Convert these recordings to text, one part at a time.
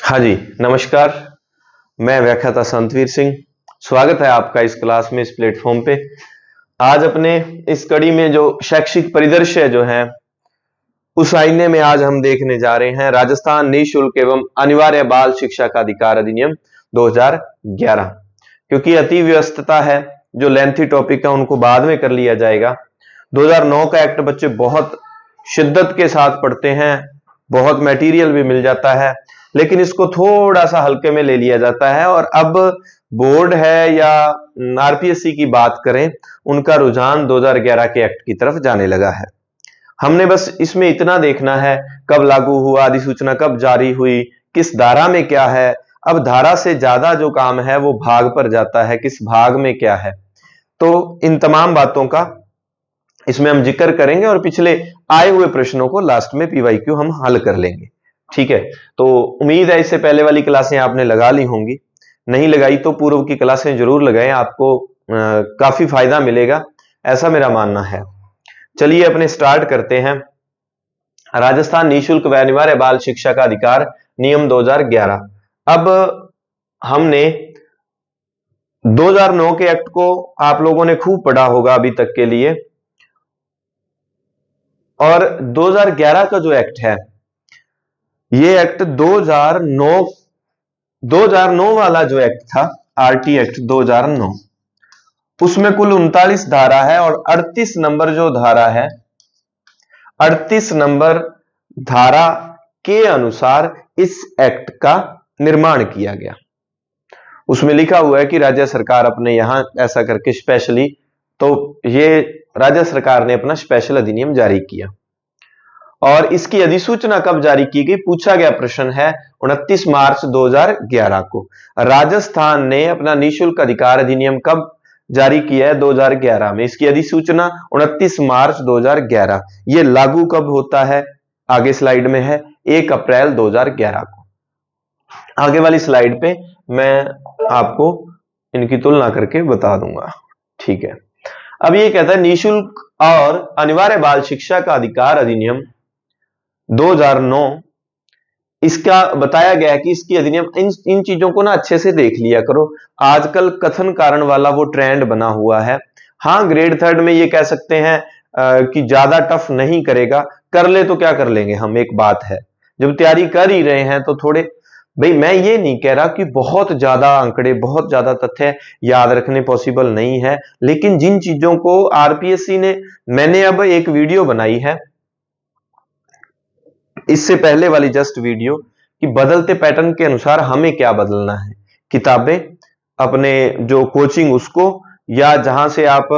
हाँ जी, नमस्कार। मैं व्याख्याता संतवीर सिंह। स्वागत है आपका इस क्लास में, इस प्लेटफॉर्म पे। आज अपने इस कड़ी में जो शैक्षिक परिदृश्य जो है उस आईने में आज हम देखने जा रहे हैं राजस्थान निःशुल्क एवं अनिवार्य बाल शिक्षा का अधिकार अधिनियम 2011। क्योंकि अति व्यस्तता है, जो लेंथी टॉपिक है उनको बाद में कर लिया जाएगा। 2009 का एक्ट बच्चे बहुत शिद्दत के साथ पढ़ते हैं, बहुत मटेरियल भी मिल जाता है, लेकिन इसको थोड़ा सा हल्के में ले लिया जाता है। और अब बोर्ड है या आरपीएससी की बात करें, उनका रुझान 2011 के एक्ट की तरफ जाने लगा है। हमने बस इसमें इतना देखना है, कब लागू हुआ, अधिसूचना कब जारी हुई, किस धारा में क्या है। अब धारा से ज्यादा जो काम है वो भाग पर जाता है, किस भाग में क्या है। तो इन तमाम बातों का इसमें हम जिक्र करेंगे और पिछले आए हुए प्रश्नों को लास्ट में पीवाईक्यू हम हल कर लेंगे। ठीक है, तो उम्मीद है इससे पहले वाली क्लासें आपने लगा ली होंगी। नहीं लगाई तो पूर्व की क्लासें जरूर लगाएं, आपको काफी फायदा मिलेगा, ऐसा मेरा मानना है। चलिए अपने स्टार्ट करते हैं। राजस्थान निःशुल्क व अनिवार्य बाल शिक्षा का अधिकार नियम 2011। अब हमने 2009 के एक्ट को आप लोगों ने खूब पढ़ा होगा अभी तक के लिए, और 2011 का जो एक्ट है, ये एक्ट 2009 वाला जो एक्ट था, आरटी एक्ट 2009, उसमें कुल 39 धारा है और 38 नंबर जो धारा है, 38 नंबर धारा के अनुसार इस एक्ट का निर्माण किया गया। उसमें लिखा हुआ है कि राज्य सरकार अपने यहां ऐसा करके स्पेशली, तो ये राज्य सरकार ने अपना स्पेशल अधिनियम जारी किया। और इसकी अधिसूचना कब जारी की गई, पूछा गया प्रश्न है 29 मार्च 2011 को। राजस्थान ने अपना निःशुल्क अधिकार अधिनियम कब जारी किया है, 2011 में। इसकी अधिसूचना 29 मार्च 2011। ये लागू कब होता है, आगे स्लाइड में है, 1 अप्रैल 2011 को। आगे वाली स्लाइड पे मैं आपको इनकी तुलना करके बता दूंगा। ठीक है, अब ये कहता है निःशुल्क और अनिवार्य बाल शिक्षा का अधिकार अधिनियम 2009। इसका बताया गया है कि इसकी अधिनियम इन चीजों को ना अच्छे से देख लिया करो। आजकल कथन कारण वाला वो ट्रेंड बना हुआ है। हाँ, ग्रेड 3 में ये कह सकते हैं कि ज्यादा टफ नहीं करेगा, कर ले तो क्या कर लेंगे हम, एक बात है। जब तैयारी कर ही रहे हैं तो थोड़े, भाई मैं ये नहीं कह रहा कि बहुत ज्यादा आंकड़े, बहुत ज्यादा तथ्य याद रखने पॉसिबल नहीं है, लेकिन जिन चीजों को आरपीएससी ने, मैंने अब एक वीडियो बनाई है इससे पहले वाली जस्ट वीडियो, कि बदलते पैटर्न के अनुसार हमें क्या बदलना है, किताबें, अपने जो कोचिंग उसको, या जहां से आप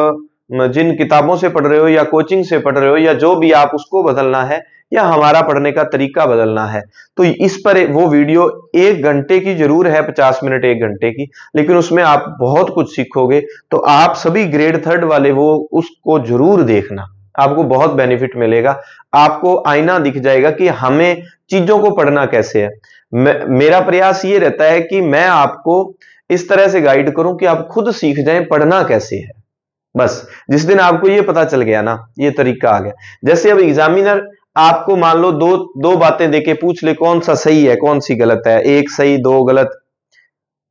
जिन किताबों से पढ़ रहे हो या कोचिंग से पढ़ रहे हो या जो भी, आप उसको बदलना है या हमारा पढ़ने का तरीका बदलना है। तो इस पर वो वीडियो 1 घंटे की जरूर है, 50 मिनट 1 घंटे की, लेकिन उसमें आप बहुत कुछ सीखोगे। तो आप सभी ग्रेड 3 वाले वो उसको जरूर देखना, आपको बहुत बेनिफिट मिलेगा। आपको आईना दिख जाएगा कि हमें चीजों को पढ़ना कैसे है। मेरा प्रयास ये रहता है कि मैं आपको इस तरह से गाइड करूं कि आप खुद सीख जाएं पढ़ना कैसे है। बस जिस दिन आपको ये पता चल गया ना, ये तरीका आ गया। जैसे अब एग्जामिनर आपको मान लो दो बातें देके पूछ ले, कौन सा सही है कौन सी गलत है, 1 सही 2 गलत,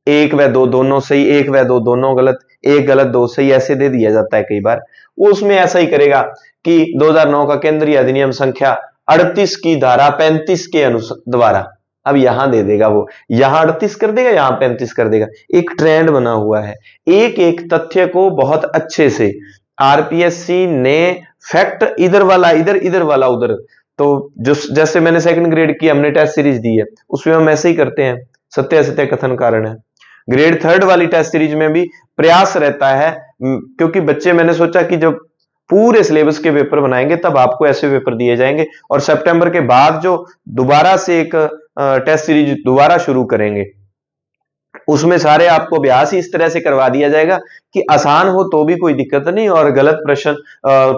1 व 2 दोनों सही, 1 व 2 दोनों गलत, 1 गलत 2 सही, ऐसे दे दिया जाता है कई बार। वो उसमें ऐसा ही करेगा कि 2009 का केंद्रीय अधिनियम संख्या 38 की धारा 35 के अनुसार द्वारा, अब यहां दे देगा, वो यहां 38 कर देगा, यहां 35 कर देगा। एक ट्रेंड बना हुआ है। एक एक तथ्य को बहुत अच्छे से आरपीएससी ने फैक्ट इधर वाला इधर, इधर वाला उधर, तो जो जैसे मैंने सेकंड ग्रेड की हमने टेस्ट सीरीज दी है उसमें हम ऐसे ही करते हैं, सत्य असत्य कथन कारण है। ग्रेड 3 वाली टेस्ट सीरीज में भी प्रयास रहता है, क्योंकि बच्चे, मैंने सोचा कि जब पूरे सिलेबस के पेपर बनाएंगे तब आपको ऐसे पेपर दिए जाएंगे, और सितंबर के बाद जो दोबारा से एक टेस्ट सीरीज दोबारा शुरू करेंगे, उसमें सारे आपको अभ्यास ही इस तरह से करवा दिया जाएगा कि आसान हो तो भी कोई दिक्कत नहीं, और गलत प्रश्न,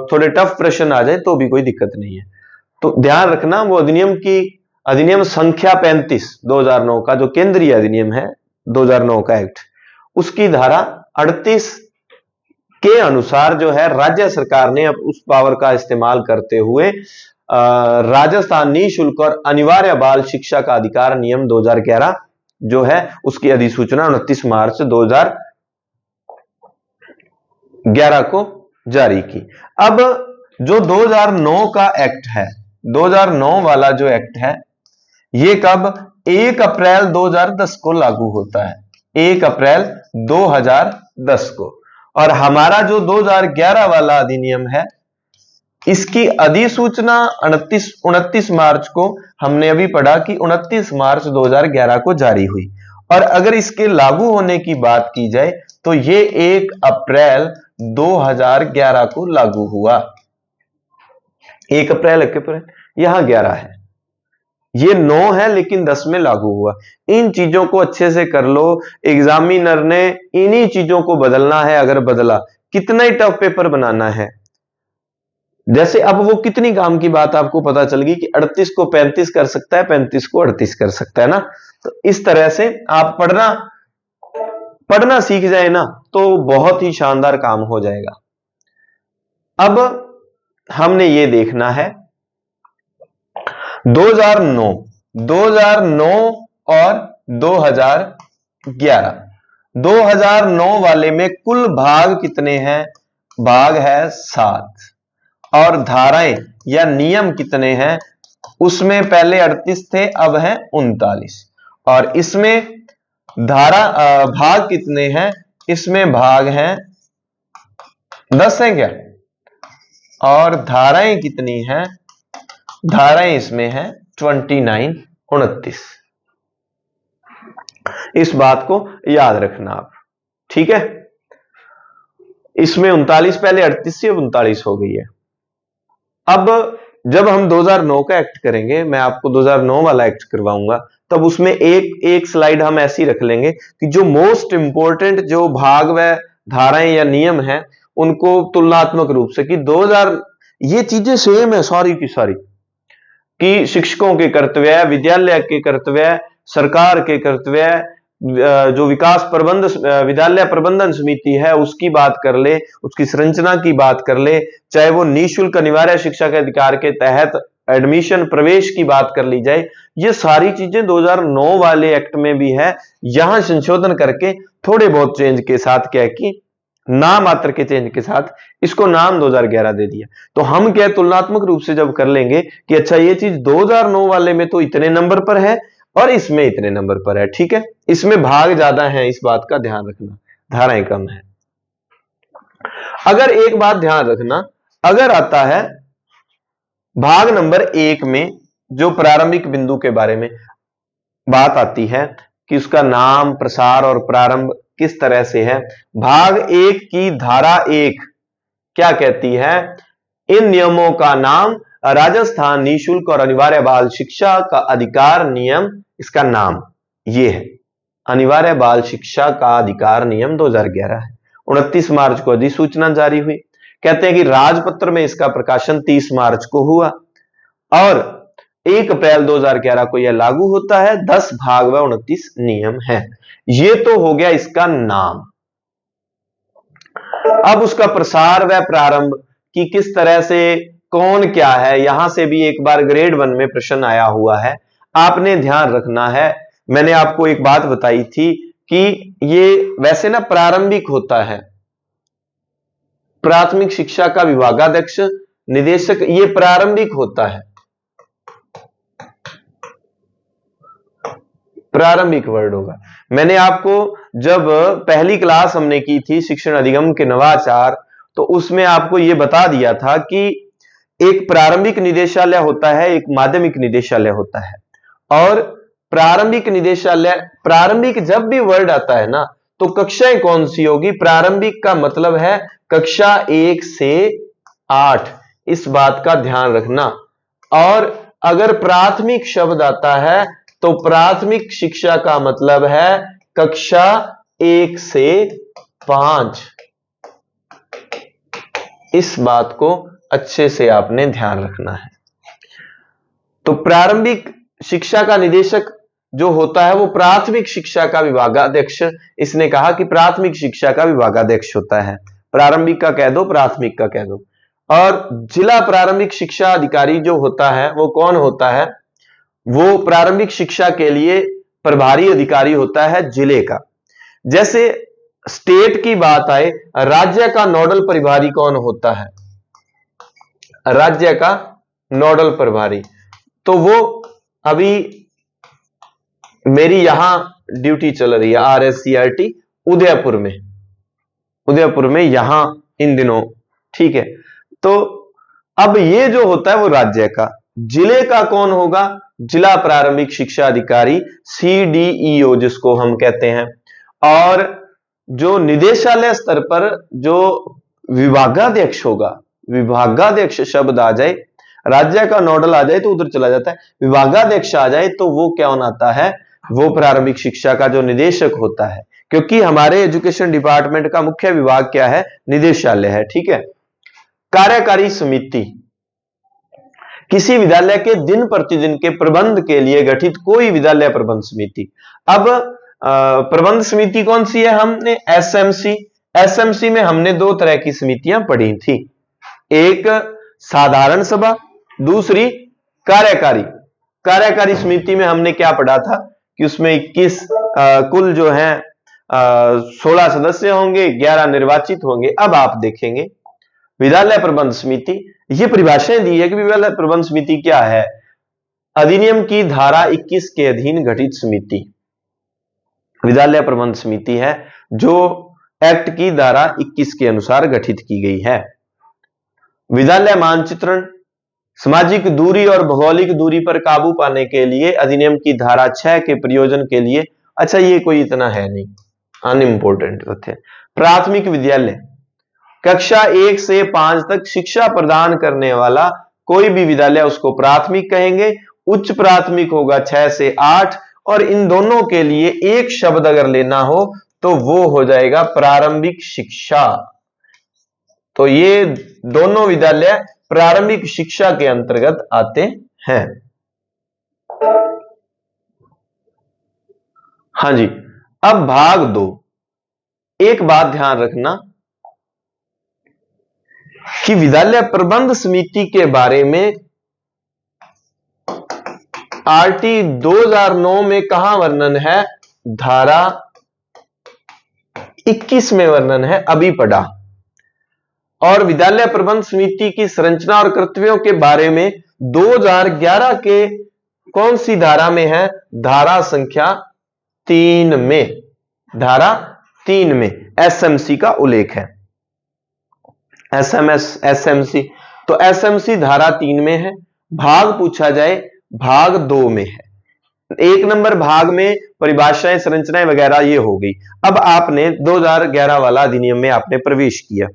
थोड़े टफ प्रश्न आ जाए तो भी कोई दिक्कत नहीं है। तो ध्यान रखना, वो अधिनियम संख्या 35 2009 का जो केंद्रीय अधिनियम है 2009 का एक्ट, उसकी धारा 38 के अनुसार जो है राज्य सरकार ने अब उस पावर का इस्तेमाल करते हुए राजस्थान निःशुल्क और अनिवार्य बाल शिक्षा का अधिकार नियम 2011 जो है उसकी अधिसूचना 29 मार्च 2011 को जारी की। अब जो 2009 का एक्ट है, 2009 वाला जो एक्ट है, ये कब 1 अप्रैल 2010 को लागू होता है, 1 अप्रैल 2010 को। और हमारा जो 2011 वाला अधिनियम है, इसकी अधिसूचना 29 मार्च को, हमने अभी पढ़ा कि 29 मार्च 2011 को जारी हुई। और अगर इसके लागू होने की बात की जाए तो ये 1 अप्रैल 2011 को लागू हुआ। 1 अप्रैल यहां 11 है, ये 9 है लेकिन 10 में लागू हुआ। इन चीजों को अच्छे से कर लो, एग्जामिनर ने इन्हीं चीजों को बदलना है। अगर बदला, कितना ही टफ पेपर बनाना है। जैसे अब वो कितनी काम की बात आपको पता चल गई कि 38 को 35 कर सकता है, 35 को 38 कर सकता है ना। तो इस तरह से आप पढ़ना सीख जाए ना तो बहुत ही शानदार काम हो जाएगा। अब हमने ये देखना है 2009 और 2011। 2009 वाले में कुल भाग कितने हैं? भाग है 7। और धाराएं या नियम कितने हैं? उसमें पहले 38 थे, अब है 39। और इसमें भाग कितने हैं? इसमें भाग हैं 10 है क्या? और धाराएं कितनी हैं? धाराएं इसमें है 29, 29। इस बात को याद रखना आप, ठीक है। इसमें 39, पहले 38 से 39 हो गई है। अब जब हम 2009 का एक्ट करेंगे, मैं आपको 2009 वाला एक्ट करवाऊंगा, तब उसमें एक स्लाइड हम ऐसी रख लेंगे कि जो मोस्ट इंपॉर्टेंट जो भाग व धाराएं या नियम हैं उनको तुलनात्मक रूप से कि 2000 ये चीजें सेम है सारी की सारी, कि शिक्षकों के कर्तव्य, विद्यालय के कर्तव्य, सरकार के कर्तव्य, जो विद्यालय प्रबंधन समिति है उसकी बात कर ले, उसकी संरचना की बात कर ले, चाहे वो निःशुल्क अनिवार्य शिक्षा के अधिकार के तहत एडमिशन प्रवेश की बात कर ली जाए, ये सारी चीजें 2009 वाले एक्ट में भी है। यहां संशोधन करके थोड़े बहुत चेंज के साथ क्या है कि नाम मात्र के चेंज के साथ इसको नाम 2011 दे दिया। तो हम क्या तुलनात्मक रूप से जब कर लेंगे कि अच्छा ये चीज 2009 वाले में तो इतने नंबर पर है और इसमें इतने नंबर पर है, ठीक है। इसमें भाग ज्यादा है, इस बात का ध्यान रखना, धाराएं कम है। अगर एक बात ध्यान रखना, अगर आता है भाग नंबर 1 में जो प्रारंभिक बिंदु के बारे में बात आती है कि उसका नाम, प्रसार और प्रारंभ किस तरह से है, भाग 1 की धारा 1 क्या कहती है? इन नियमों का नाम राजस्थान निःशुल्क और अनिवार्य बाल शिक्षा का अधिकार नियम, इसका नाम ये है, अनिवार्य बाल शिक्षा का अधिकार नियम 2011 है। 29 मार्च को अधिसूचना जारी हुई। कहते हैं कि राजपत्र में इसका प्रकाशन 30 मार्च को हुआ और 1 अप्रैल 2011 को यह लागू होता है। 10 भाग व 29 नियम है। ये तो हो गया इसका नाम। अब उसका प्रसार व प्रारंभ कि किस तरह से, कौन क्या है, यहां से भी एक बार ग्रेड 1 में प्रश्न आया हुआ है, आपने ध्यान रखना है। मैंने आपको एक बात बताई थी कि ये वैसे ना प्रारंभिक होता है, प्राथमिक शिक्षा का विभागाध्यक्ष निदेशक, ये प्रारंभिक होता है, प्रारंभिक वर्ड होगा। मैंने आपको जब पहली क्लास हमने की थी शिक्षण अधिगम के नवाचार, तो उसमें आपको यह बता दिया था कि एक प्रारंभिक निदेशालय होता है, एक माध्यमिक निदेशालय होता है। और प्रारंभिक निदेशालय, प्रारंभिक जब भी वर्ड आता है ना तो कक्षाएं कौन सी होगी? प्रारंभिक का मतलब है कक्षा 1 से 8, इस बात का ध्यान रखना। और अगर प्राथमिक शब्द आता है तो प्राथमिक शिक्षा का मतलब है कक्षा 1 से 5, इस बात को अच्छे से आपने ध्यान रखना है। तो प्रारंभिक शिक्षा का निदेशक जो होता है वो प्राथमिक शिक्षा का विभागाध्यक्ष, इसने कहा कि प्राथमिक शिक्षा का विभागाध्यक्ष होता है। प्रारंभिक का कह दो, प्राथमिक का कह दो। और जिला प्रारंभिक शिक्षा अधिकारी जो होता है वो कौन होता है? वो प्रारंभिक शिक्षा के लिए प्रभारी अधिकारी होता है जिले का। जैसे स्टेट की बात आए, राज्य का नोडल प्रभारी कौन होता है? राज्य का नोडल प्रभारी, तो वो अभी मेरी यहां ड्यूटी चल रही है RSCRT उदयपुर में यहां इन दिनों, ठीक है। तो अब ये जो होता है वो राज्य का, जिले का कौन होगा? जिला प्रारंभिक शिक्षा अधिकारी CDEO जिसको हम कहते हैं। और जो निदेशालय स्तर पर जो विभागाध्यक्ष होगा, विभागाध्यक्ष शब्द आ जाए, राज्य का नोडल आ जाए तो उधर चला जाता है, विभागाध्यक्ष आ जाए तो वो क्या आता है? वो प्रारंभिक शिक्षा का जो निदेशक होता है, क्योंकि हमारे एजुकेशन डिपार्टमेंट का मुख्य विभाग क्या है? निदेशालय है, ठीक है। कार्यकारी समिति, किसी विद्यालय के दिन प्रतिदिन के प्रबंध के लिए गठित कोई विद्यालय प्रबंध समिति। अब प्रबंध समिति कौन सी है? हमने SMC में हमने दो तरह की समितियां पढ़ी थी, एक साधारण सभा, दूसरी कार्यकारी समिति में हमने क्या पढ़ा था कि उसमें 21 कुल जो है 16 सदस्य होंगे, 11 निर्वाचित होंगे। अब आप देखेंगे विद्यालय प्रबंध समिति, ये परिभाषाएं दी है कि विद्यालय प्रबंध समिति क्या है? अधिनियम की धारा 21 के अधीन गठित समिति विद्यालय प्रबंध समिति है, जो एक्ट की धारा 21 के अनुसार गठित की गई है। विद्यालय मानचित्रण, सामाजिक दूरी और भौगोलिक दूरी पर काबू पाने के लिए अधिनियम की धारा 6 के प्रयोजन के लिए, अच्छा ये कोई इतना है नहीं, अनइम्पोर्टेंट तथ्य। प्राथमिक विद्यालय, कक्षा 1 से 5 तक शिक्षा प्रदान करने वाला कोई भी विद्यालय उसको प्राथमिक कहेंगे। उच्च प्राथमिक होगा 6 से 8, और इन दोनों के लिए एक शब्द अगर लेना हो तो वो हो जाएगा प्रारंभिक शिक्षा। तो ये दोनों विद्यालय प्रारंभिक शिक्षा के अंतर्गत आते हैं। हां जी, अब भाग 2। एक बात ध्यान रखना कि विद्यालय प्रबंध समिति के बारे में RT 2009 में कहां वर्णन है? धारा 21 में वर्णन है, अभी पढ़ा। और विद्यालय प्रबंध समिति की संरचना और कर्तव्यों के बारे में 2011 के कौन सी धारा में है? धारा संख्या 3 में, धारा 3 में SMC का उल्लेख है। SMC, तो SMC धारा 3 में है। भाग पूछा जाए, भाग 2 में है। 1 नंबर भाग में परिभाषाएं, संरचनाएं वगैरह ये हो गई। अब आपने 2011 वाला अधिनियम में आपने प्रवेश किया।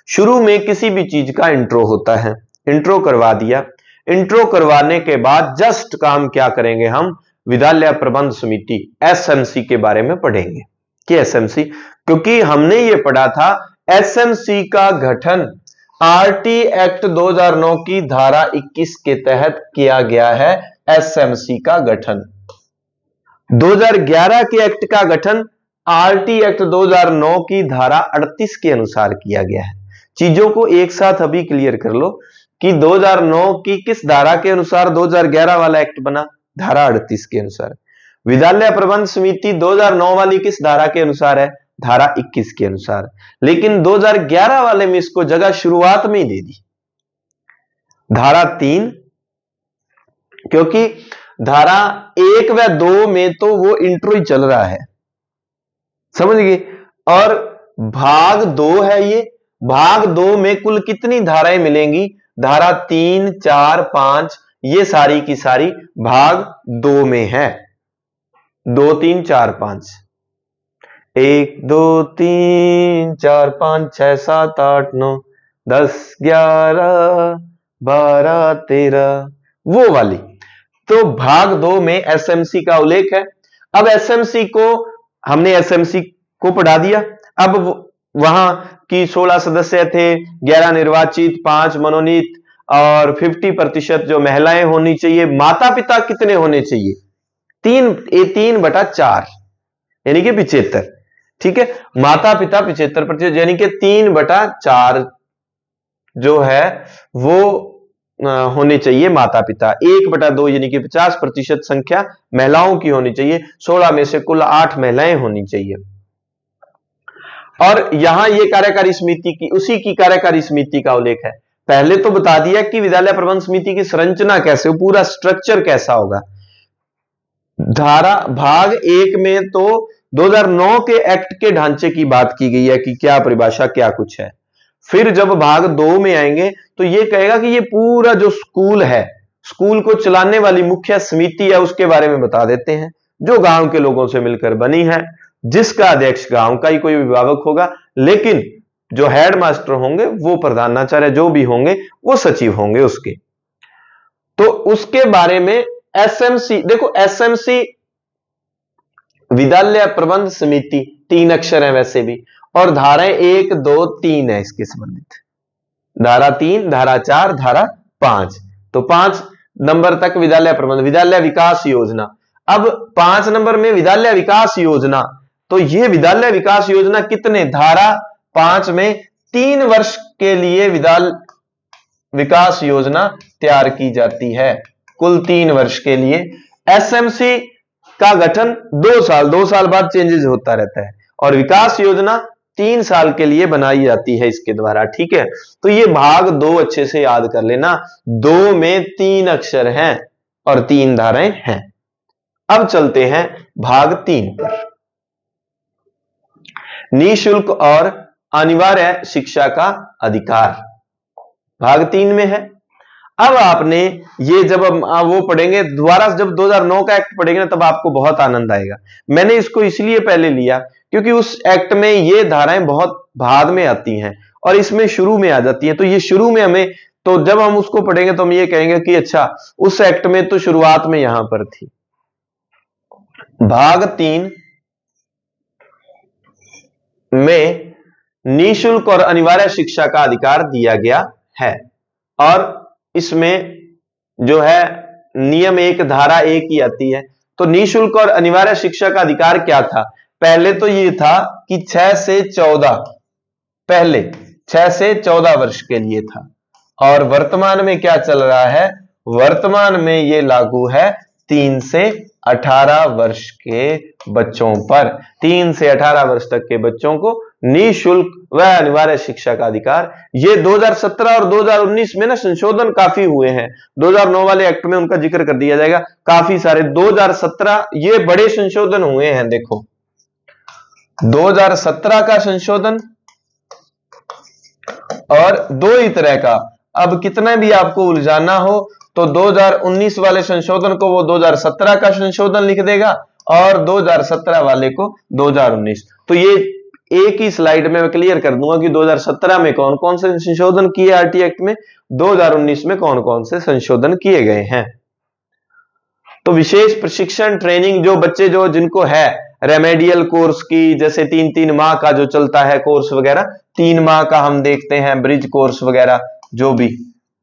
शुरू में किसी भी चीज का इंट्रो होता है, इंट्रो करवा दिया। इंट्रो करवाने के बाद जस्ट काम क्या करेंगे? हम विद्यालय प्रबंध समिति SMC के बारे में पढ़ेंगे कि SMC, क्योंकि हमने ये पढ़ा था SMC का गठन RT एक्ट 2009 की धारा 21 के तहत किया गया है। SMC का गठन 2011 के एक्ट का गठन RT एक्ट 2009 की धारा 38 के अनुसार किया गया है। चीजों को एक साथ अभी क्लियर कर लो कि 2009 की किस धारा के अनुसार 2011 वाला एक्ट बना? धारा 38 के अनुसार। विद्यालय प्रबंध समिति 2009 वाली किस धारा के अनुसार है? धारा 21 के अनुसार। लेकिन 2011 वाले में इसको जगह शुरुआत में ही दे दी, धारा 3, क्योंकि धारा 1 व 2 में तो वो इंट्रो ही चल रहा है, समझ गए। और भाग 2 है ये। भाग 2 में कुल कितनी धाराएं मिलेंगी? धारा 3, 4, 5, ये सारी की सारी भाग 2 में है। 2, 3, 4, 5, 1, 2, 3, 4, 5, 6, 7, 8, 9, 10, 11, 12, 13, वो वाली। तो भाग 2 में SMC का उल्लेख है। अब SMC को हमने SMC को पढ़ा दिया। अब वहां की 16 सदस्य थे, 11 निर्वाचित, 5 मनोनीत और 50% जो महिलाएं होनी चाहिए। माता पिता कितने होने चाहिए? 3/4 यानी कि 75, ठीक है। माता पिता 75% यानी कि 3/4 जो है वो होने चाहिए माता पिता। 1/2 यानी कि 50% संख्या महिलाओं की होनी चाहिए। 16 में से कुल 8 महिलाएं होनी चाहिए। और यहां ये कार्यकारी समिति की, उसी की कार्यकारी समिति का उल्लेख है। पहले तो बता दिया कि विद्यालय प्रबंध समिति की संरचना कैसे, पूरा स्ट्रक्चर कैसा होगा। धारा भाग 1 में तो 2009 के एक्ट के ढांचे की बात की गई है कि क्या परिभाषा क्या कुछ है। फिर जब भाग 2 में आएंगे तो ये कहेगा कि ये पूरा जो स्कूल है, स्कूल को चलाने वाली मुख्य समिति है, उसके बारे में बता देते हैं, जो गांव के लोगों से मिलकर बनी है, जिसका अध्यक्ष गांव का ही कोई अभिभावक होगा, लेकिन जो हेड मास्टर होंगे वो प्रधानाचार्य जो भी होंगे वो सचिव होंगे उसके। तो उसके बारे में एसएमसी, देखो एसएमसी विद्यालय प्रबंध समिति 3 अक्षर है वैसे भी, और धाराएं 1, 2, 3 है इसके संबंधित। धारा 3, धारा 4, धारा 5। तो 5 नंबर तक विद्यालय प्रबंध, विद्यालय विकास योजना। अब 5 नंबर में विद्यालय विकास योजना, तो यह विद्यालय विकास योजना कितने, धारा 5 में 3 वर्ष के लिए विद्यालय विकास योजना तैयार की जाती है, कुल 3 वर्ष के लिए। एसएमसी का गठन 2 साल बाद चेंजेस होता रहता है, और विकास योजना 3 साल के लिए बनाई जाती है इसके द्वारा, ठीक है। तो ये भाग 2 अच्छे से याद कर लेना। 2 में 3 अक्षर हैं और 3 धाराएं हैं। अब चलते हैं भाग 3 पर। निःशुल्क और अनिवार्य शिक्षा का अधिकार भाग 3 में है। अब आपने ये जब वो पढ़ेंगे दोबारा, जब 2009 का एक्ट पढ़ेंगे ना, तब आपको बहुत आनंद आएगा। मैंने इसको इसलिए पहले लिया क्योंकि उस एक्ट में ये धाराएं बहुत बाद में आती हैं और इसमें शुरू में आ जाती हैं। तो ये शुरू में हमें, तो जब हम उसको पढ़ेंगे तो हम ये कहेंगे कि अच्छा उस एक्ट में तो शुरुआत में यहां पर थी। भाग 3 में निःशुल्क और अनिवार्य शिक्षा का अधिकार दिया गया है, और इसमें जो है नियम 1 धारा 1 ही आती है। तो निःशुल्क और अनिवार्य शिक्षा का अधिकार क्या था? पहले तो ये था कि 6 से 14, पहले 6 से 14 वर्ष के लिए था, और वर्तमान में क्या चल रहा है? वर्तमान में ये लागू है 3 से 18 वर्ष के बच्चों पर। 3 से 18 वर्ष तक के बच्चों को निःशुल्क व अनिवार्य शिक्षा का अधिकार। ये 2017 और 2019 में ना संशोधन काफी हुए हैं। 2009 वाले एक्ट में उनका जिक्र कर दिया जाएगा, काफी सारे। 2017 ये बड़े संशोधन हुए हैं। देखो 2017 का संशोधन और 2 ही तरह का। अब कितना भी आपको उलझाना हो तो 2019 वाले संशोधन को वो 2017 का संशोधन लिख देगा, और 2017 वाले को 2019। तो ये एक ही स्लाइड में मैं क्लियर कर दूंगा कि 2017 में कौन कौन से संशोधन किए आरटी एक्ट में, 2019 में कौन कौन से संशोधन किए गए हैं। तो विशेष प्रशिक्षण ट्रेनिंग, जो बच्चे जो जिनको है रेमेडियल कोर्स की, जैसे 3-3 माह का जो चलता है कोर्स वगैरह, 3 माह का हम देखते हैं ब्रिज कोर्स वगैरह जो भी,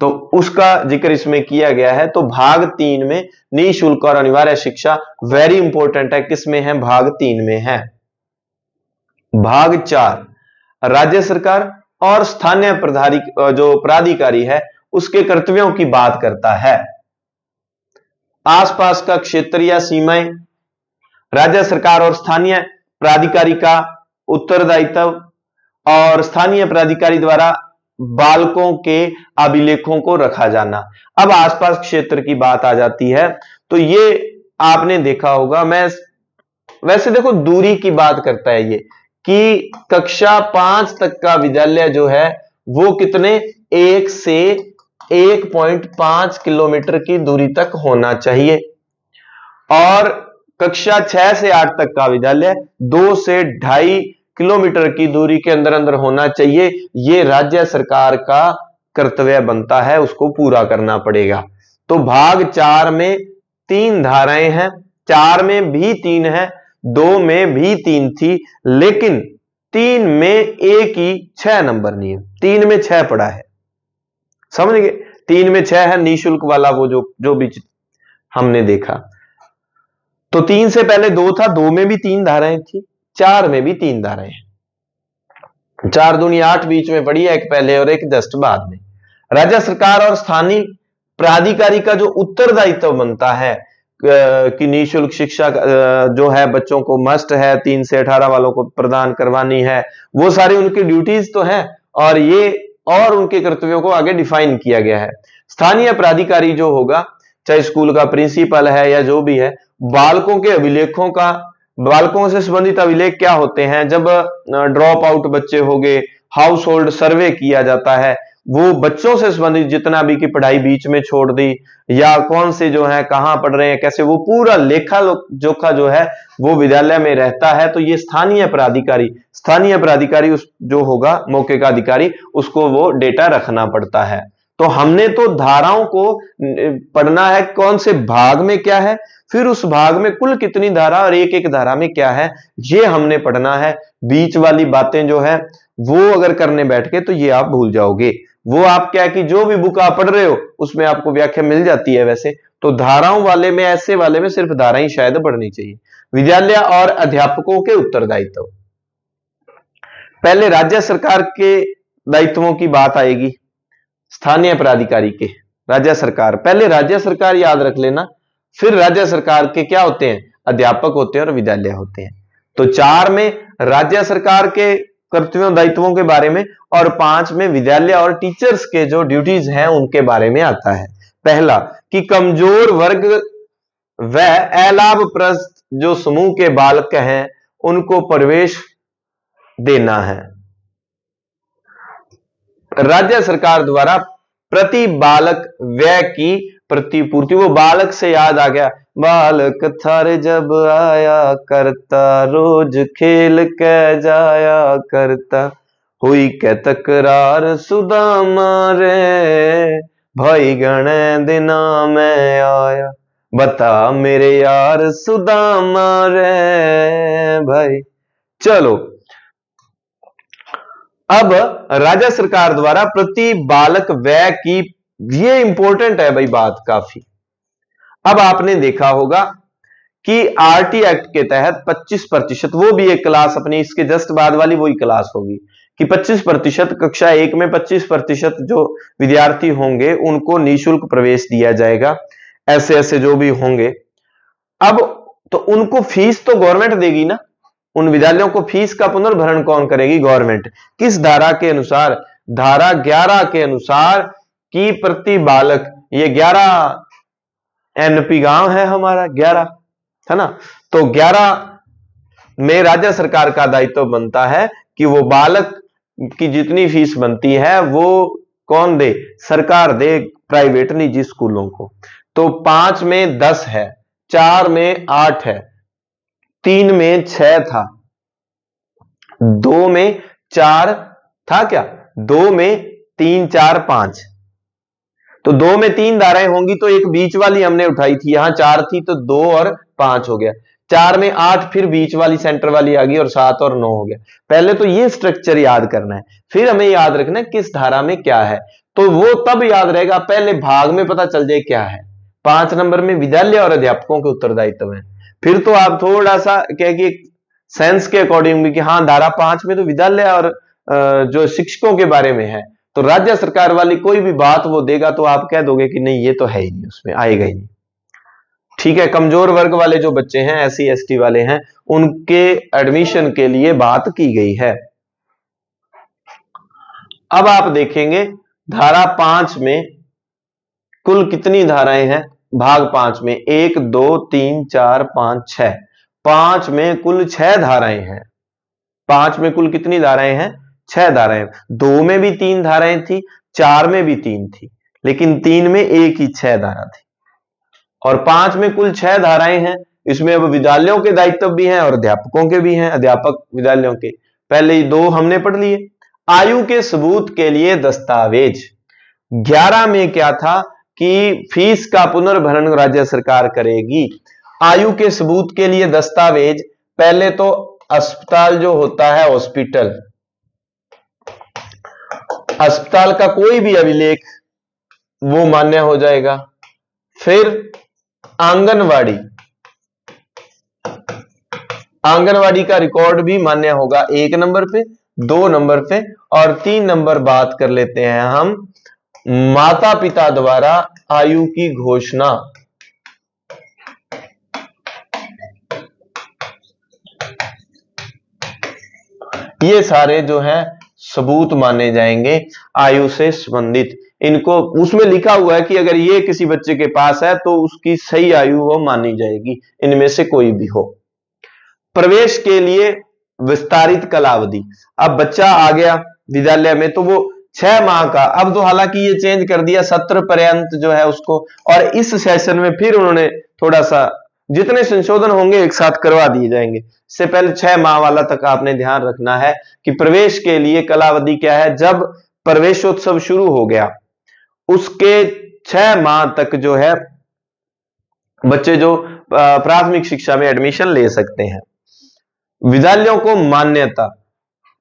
तो उसका जिक्र इसमें किया गया है। तो भाग 3 में निःशुल्क और अनिवार्य शिक्षा वेरी इंपॉर्टेंट है। किसमें है? भाग 3 में है। भाग 4 राज्य सरकार और स्थानीय जो प्राधिकारी है उसके कर्तव्यों की बात करता है। आसपास का क्षेत्र या सीमाएं, राज्य सरकार और स्थानीय प्राधिकारी का उत्तरदायित्व, और स्थानीय प्राधिकारी द्वारा बालकों के अभिलेखों को रखा जाना। अब आसपास क्षेत्र की बात आ जाती है, तो ये आपने देखा होगा, मैं वैसे देखो दूरी की बात करता है ये, कि कक्षा 5 तक का विद्यालय जो है वो कितने 1 से 1.5 किलोमीटर की दूरी तक होना चाहिए, और कक्षा 6 से 8 तक का विद्यालय 2 से 2.5 किलोमीटर की दूरी के अंदर अंदर होना चाहिए। ये राज्य सरकार का कर्तव्य बनता है, उसको पूरा करना पड़ेगा। तो भाग 4 में 3 धाराएं हैं, 4 में भी 3 है, 2 में भी 3 थी, लेकिन 3 में एक ही 6 नंबर नियम, 3 में 6 पड़ा है, समझ गए? 3 में 6 है निःशुल्क वाला, वो जो भी हमने देखा। तो 3 से पहले 2 था, 2 में भी 3 धाराएं थी, 4 में भी 3 धाराएं हैं। 4 दूनी 8 बीच में पड़ी है, एक पहले और एक जस्ट बाद में। राज्य सरकार और स्थानीय प्राधिकारी का जो उत्तरदायित्व बनता है कि निःशुल्क शिक्षा जो है बच्चों को मस्ट है 3 से 18 वालों को प्रदान करवानी है, वो सारी उनकी ड्यूटीज तो है और ये और उनके कर्तव्यों को आगे डिफाइन किया गया है। स्थानीय प्राधिकारी जो होगा, चाहे स्कूल का प्रिंसिपल है या जो भी है, बालकों के अभिलेखों का, बालकों से संबंधित अभिलेख क्या होते हैं, जब ड्रॉप आउट बच्चे हो गए, हाउस होल्ड सर्वे किया जाता है, वो बच्चों से संबंधित जितना भी की पढ़ाई बीच में छोड़ दी या कौन से जो है कहां पढ़ रहे हैं कैसे, वो पूरा लेखा जोखा जो है वो विद्यालय में रहता है। तो ये स्थानीय प्राधिकारी उस जो होगा मौके का अधिकारी, उसको वो डेटा रखना पड़ता है। तो हमने तो धाराओं को पढ़ना है, कौन से भाग में क्या है, फिर उस भाग में कुल कितनी धारा और एक एक धारा में क्या है, ये हमने पढ़ना है। बीच वाली बातें जो है वो अगर करने बैठ के तो ये आप भूल जाओगे। वो आप क्या कि जो भी बुक आप पढ़ रहे हो उसमें आपको व्याख्या मिल जाती है वैसे, तो धाराओं वाले में, ऐसे वाले में सिर्फ धारा ही शायद पढ़नी चाहिए। विद्यालय और अध्यापकों के उत्तरदायित्व, पहले राज्य सरकार के दायित्वों की बात आएगी, स्थानीय प्राधिकारी के। राज्य सरकार, पहले राज्य सरकार याद रख लेना, फिर राज्य सरकार के क्या होते हैं, अध्यापक होते हैं और विद्यालय होते हैं। तो 4 में राज्य सरकार के कर्तव्यों दायित्वों के बारे में और 5 में विद्यालय और टीचर्स के जो ड्यूटीज हैं उनके बारे में आता है। पहला कि कमजोर वर्ग व अलाभप्रस्त जो समूह के बालक हैं उनको प्रवेश देना है। राज्य सरकार द्वारा प्रति बालक व्यय की प्रतिपूर्ति, वो बालक से याद आ गया, बालक थारे जब आया करता, रोज खेल के जाया करता, हुई के तकरार सुदामा रे, भाई गणे दिना में आया, बता मेरे यार सुदामा रे भाई। चलो, अब राज्य सरकार द्वारा प्रति बालक व्यय की, ये इंपॉर्टेंट है भाई बात काफी। अब आपने देखा होगा कि आरटी एक्ट के तहत 25%, वो भी एक क्लास अपनी इसके जस्ट बाद वाली वही क्लास होगी कि 25% कक्षा 1 में 25% जो विद्यार्थी होंगे उनको निःशुल्क प्रवेश दिया जाएगा, ऐसे ऐसे जो भी होंगे। अब तो उनको फीस तो गवर्नमेंट देगी ना, उन विद्यालयों को फीस का पुनर्भरण कौन करेगी, गवर्नमेंट। किस धारा के अनुसार, धारा 11 के अनुसार कि प्रति बालक, ये 11 एनपी गांव है हमारा, 11 है ना, तो 11 में राज्य सरकार का दायित्व बनता है कि वो बालक की जितनी फीस बनती है वो कौन दे, सरकार दे प्राइवेट निजी स्कूलों को। तो 5 में 10 है, 4 में 8 है, 3 में 6 था, 2 में 4 था, क्या 2 में 3 4 5, तो 2 में 3 धाराएं होंगी तो एक बीच वाली हमने उठाई थी, यहां 4 थी तो 2 और 5 हो गया, 4 में 8 फिर बीच वाली सेंटर वाली आ गई और 7 और 9 हो गया। पहले तो ये स्ट्रक्चर याद करना है, फिर हमें याद रखना है किस धारा में क्या है, तो वो तब याद रहेगा पहले भाग में पता चल जाए क्या है। 5 नंबर में विद्यालय और अध्यापकों के उत्तरदायित्व है, फिर तो आप थोड़ा सा क्या कि सेंस के अकॉर्डिंग भी कि हाँ धारा 5 में तो विद्यालय और जो शिक्षकों के बारे में है, तो राज्य सरकार वाली कोई भी बात वो देगा तो आप कह दोगे कि नहीं ये तो है ही नहीं, उसमें आएगा ही नहीं। ठीक है, कमजोर वर्ग वाले जो बच्चे हैं, SC ST वाले हैं, उनके एडमिशन के लिए बात की गई है। अब आप देखेंगे धारा 5 में कुल कितनी धाराएं हैं, भाग 5 में 1 2 3 4 5 6, 5 में कुल 6 धाराएं हैं। 5 में कुल कितनी धाराएं हैं, 6 धाराएं। 2 में भी 3 धाराएं थी, 4 में भी 3 थी, लेकिन 3 में एक ही 6 धारा थी, और 5 में कुल 6 धाराएं हैं। इसमें अब विद्यालयों के दायित्व भी हैं और अध्यापकों के भी हैं, अध्यापक विद्यालयों के। पहले 2 हमने पढ़ लिए। आयु के सबूत के लिए दस्तावेज, 11 में क्या था कि फीस का पुनर्भरण राज्य सरकार करेगी। आयु के सबूत के लिए दस्तावेज, पहले तो अस्पताल जो होता है, हॉस्पिटल, अस्पताल का कोई भी अभिलेख वो मान्य हो जाएगा। फिर आंगनवाड़ी, आंगनवाड़ी का रिकॉर्ड भी मान्य होगा 1 नंबर पे, 2 नंबर पे, और 3 नंबर बात कर लेते हैं हम माता पिता द्वारा आयु की घोषणा। ये सारे जो है सबूत माने जाएंगे आयु से संबंधित। इनको उसमें लिखा हुआ है कि अगर ये किसी बच्चे के पास है तो उसकी सही आयु वो मानी जाएगी, इनमें से कोई भी हो। प्रवेश के लिए विस्तारित कालावधि। अब बच्चा आ गया विद्यालय में तो वो 6 माह का, अब तो हालांकि ये चेंज कर दिया सत्र पर्यंत जो है उसको, और इस सेशन में फिर उन्होंने थोड़ा सा जितने संशोधन होंगे एक साथ करवा दिए जाएंगे। इससे पहले 6 माह वाला तक आपने ध्यान रखना है कि प्रवेश के लिए कालावधि क्या है। जब प्रवेशोत्सव शुरू हो गया उसके 6 माह तक जो है बच्चे जो प्राथमिक शिक्षा में एडमिशन ले सकते हैं। विद्यालयों को मान्यता,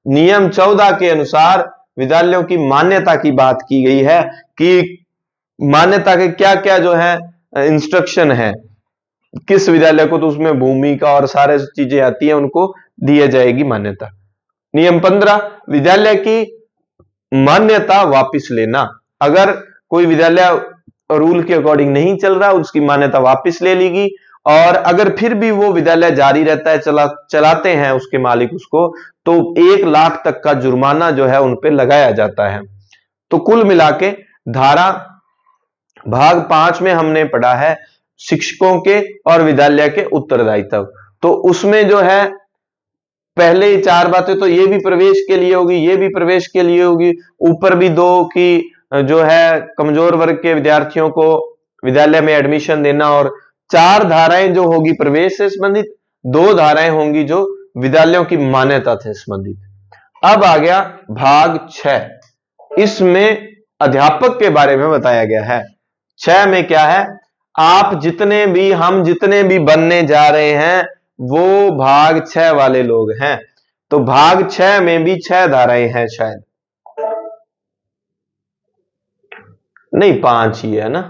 नियम 14 के अनुसार विद्यालयों की मान्यता की बात की गई है कि मान्यता के क्या क्या जो है इंस्ट्रक्शन है किस विद्यालय को, तो उसमें भूमिका और सारे चीजें आती है, उनको दिया जाएगी मान्यता। नियम 15 विद्यालय की मान्यता वापस लेना। अगर कोई विद्यालय रूल के अकॉर्डिंग नहीं चल रहा उसकी मान्यता वापस ले लेगी, और अगर फिर भी वो विद्यालय जारी रहता है चलाते हैं उसके मालिक उसको, तो 1 लाख तक का जुर्माना जो है उन पे लगाया जाता है। तो कुल मिला के धारा भाग 5 में हमने पढ़ा है शिक्षकों के और विद्यालय के उत्तरदायित्व। तो उसमें जो है पहले 4 बातें तो ये भी प्रवेश के लिए होगी, ये भी प्रवेश के लिए होगी, ऊपर भी 2 की जो है कमजोर वर्ग के विद्यार्थियों को विद्यालय में एडमिशन देना, और 4 धाराएं जो होगी प्रवेश से संबंधित, 2 धाराएं होंगी जो विद्यालयों की मान्यता से संबंधित। अब आ गया भाग 6, इसमें अध्यापक के बारे में बताया गया है। 6 में क्या है, हम जितने भी बनने जा रहे हैं वो भाग 6 वाले लोग हैं। तो भाग 6 में भी 6 धाराएं हैं, शायद नहीं 5 ही है ना,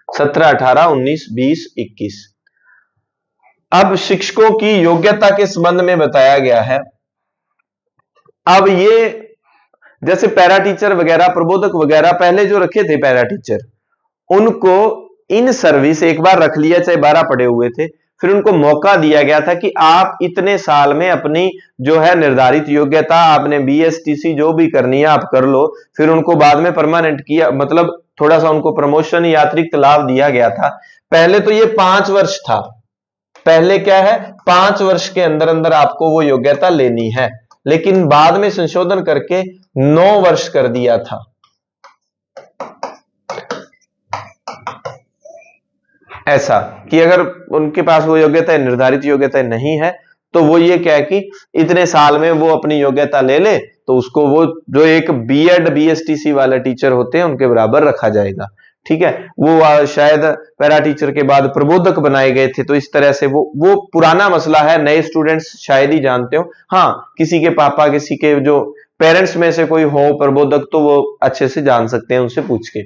17, 18, 19, 20, 21। अब शिक्षकों की योग्यता के संबंध में बताया गया है। अब ये जैसे पैरा टीचर वगैरह, प्रबोधक वगैरह पहले जो रखे थे पैरा टीचर, उनको इन सर्विस एक बार रख लिया, चाहे 12 पढ़े हुए थे, फिर उनको मौका दिया गया था कि आप इतने साल में अपनी जो है निर्धारित योग्यता, आपने बीएसटीसी जो भी करनी है आप कर लो। फिर उनको बाद में परमानेंट किया, मतलब थोड़ा सा उनको प्रमोशन या अतिरिक्त लाभ दिया गया था। पहले तो ये 5 वर्ष था, पहले क्या है 5 वर्ष के अंदर अंदर आपको वो योग्यता लेनी है, लेकिन बाद में संशोधन करके 9 वर्ष कर दिया था। ऐसा कि अगर उनके पास वो योग्यता निर्धारित योग्यता नहीं है तो वो ये क्या है कि इतने साल में वो अपनी योग्यता ले ले, तो उसको वो जो एक बीएड बीएसटीसी वाले टीचर होते हैं उनके बराबर रखा जाएगा। ठीक है, वो शायद पैरा टीचर के बाद प्रबोधक बनाए गए थे, तो इस तरह से वो पुराना मसला है, नए स्टूडेंट्स शायद ही जानते हो। हाँ, किसी के पापा किसी के जो पेरेंट्स में से कोई हो प्रबोधक तो वो अच्छे से जान सकते हैं उनसे पूछ के।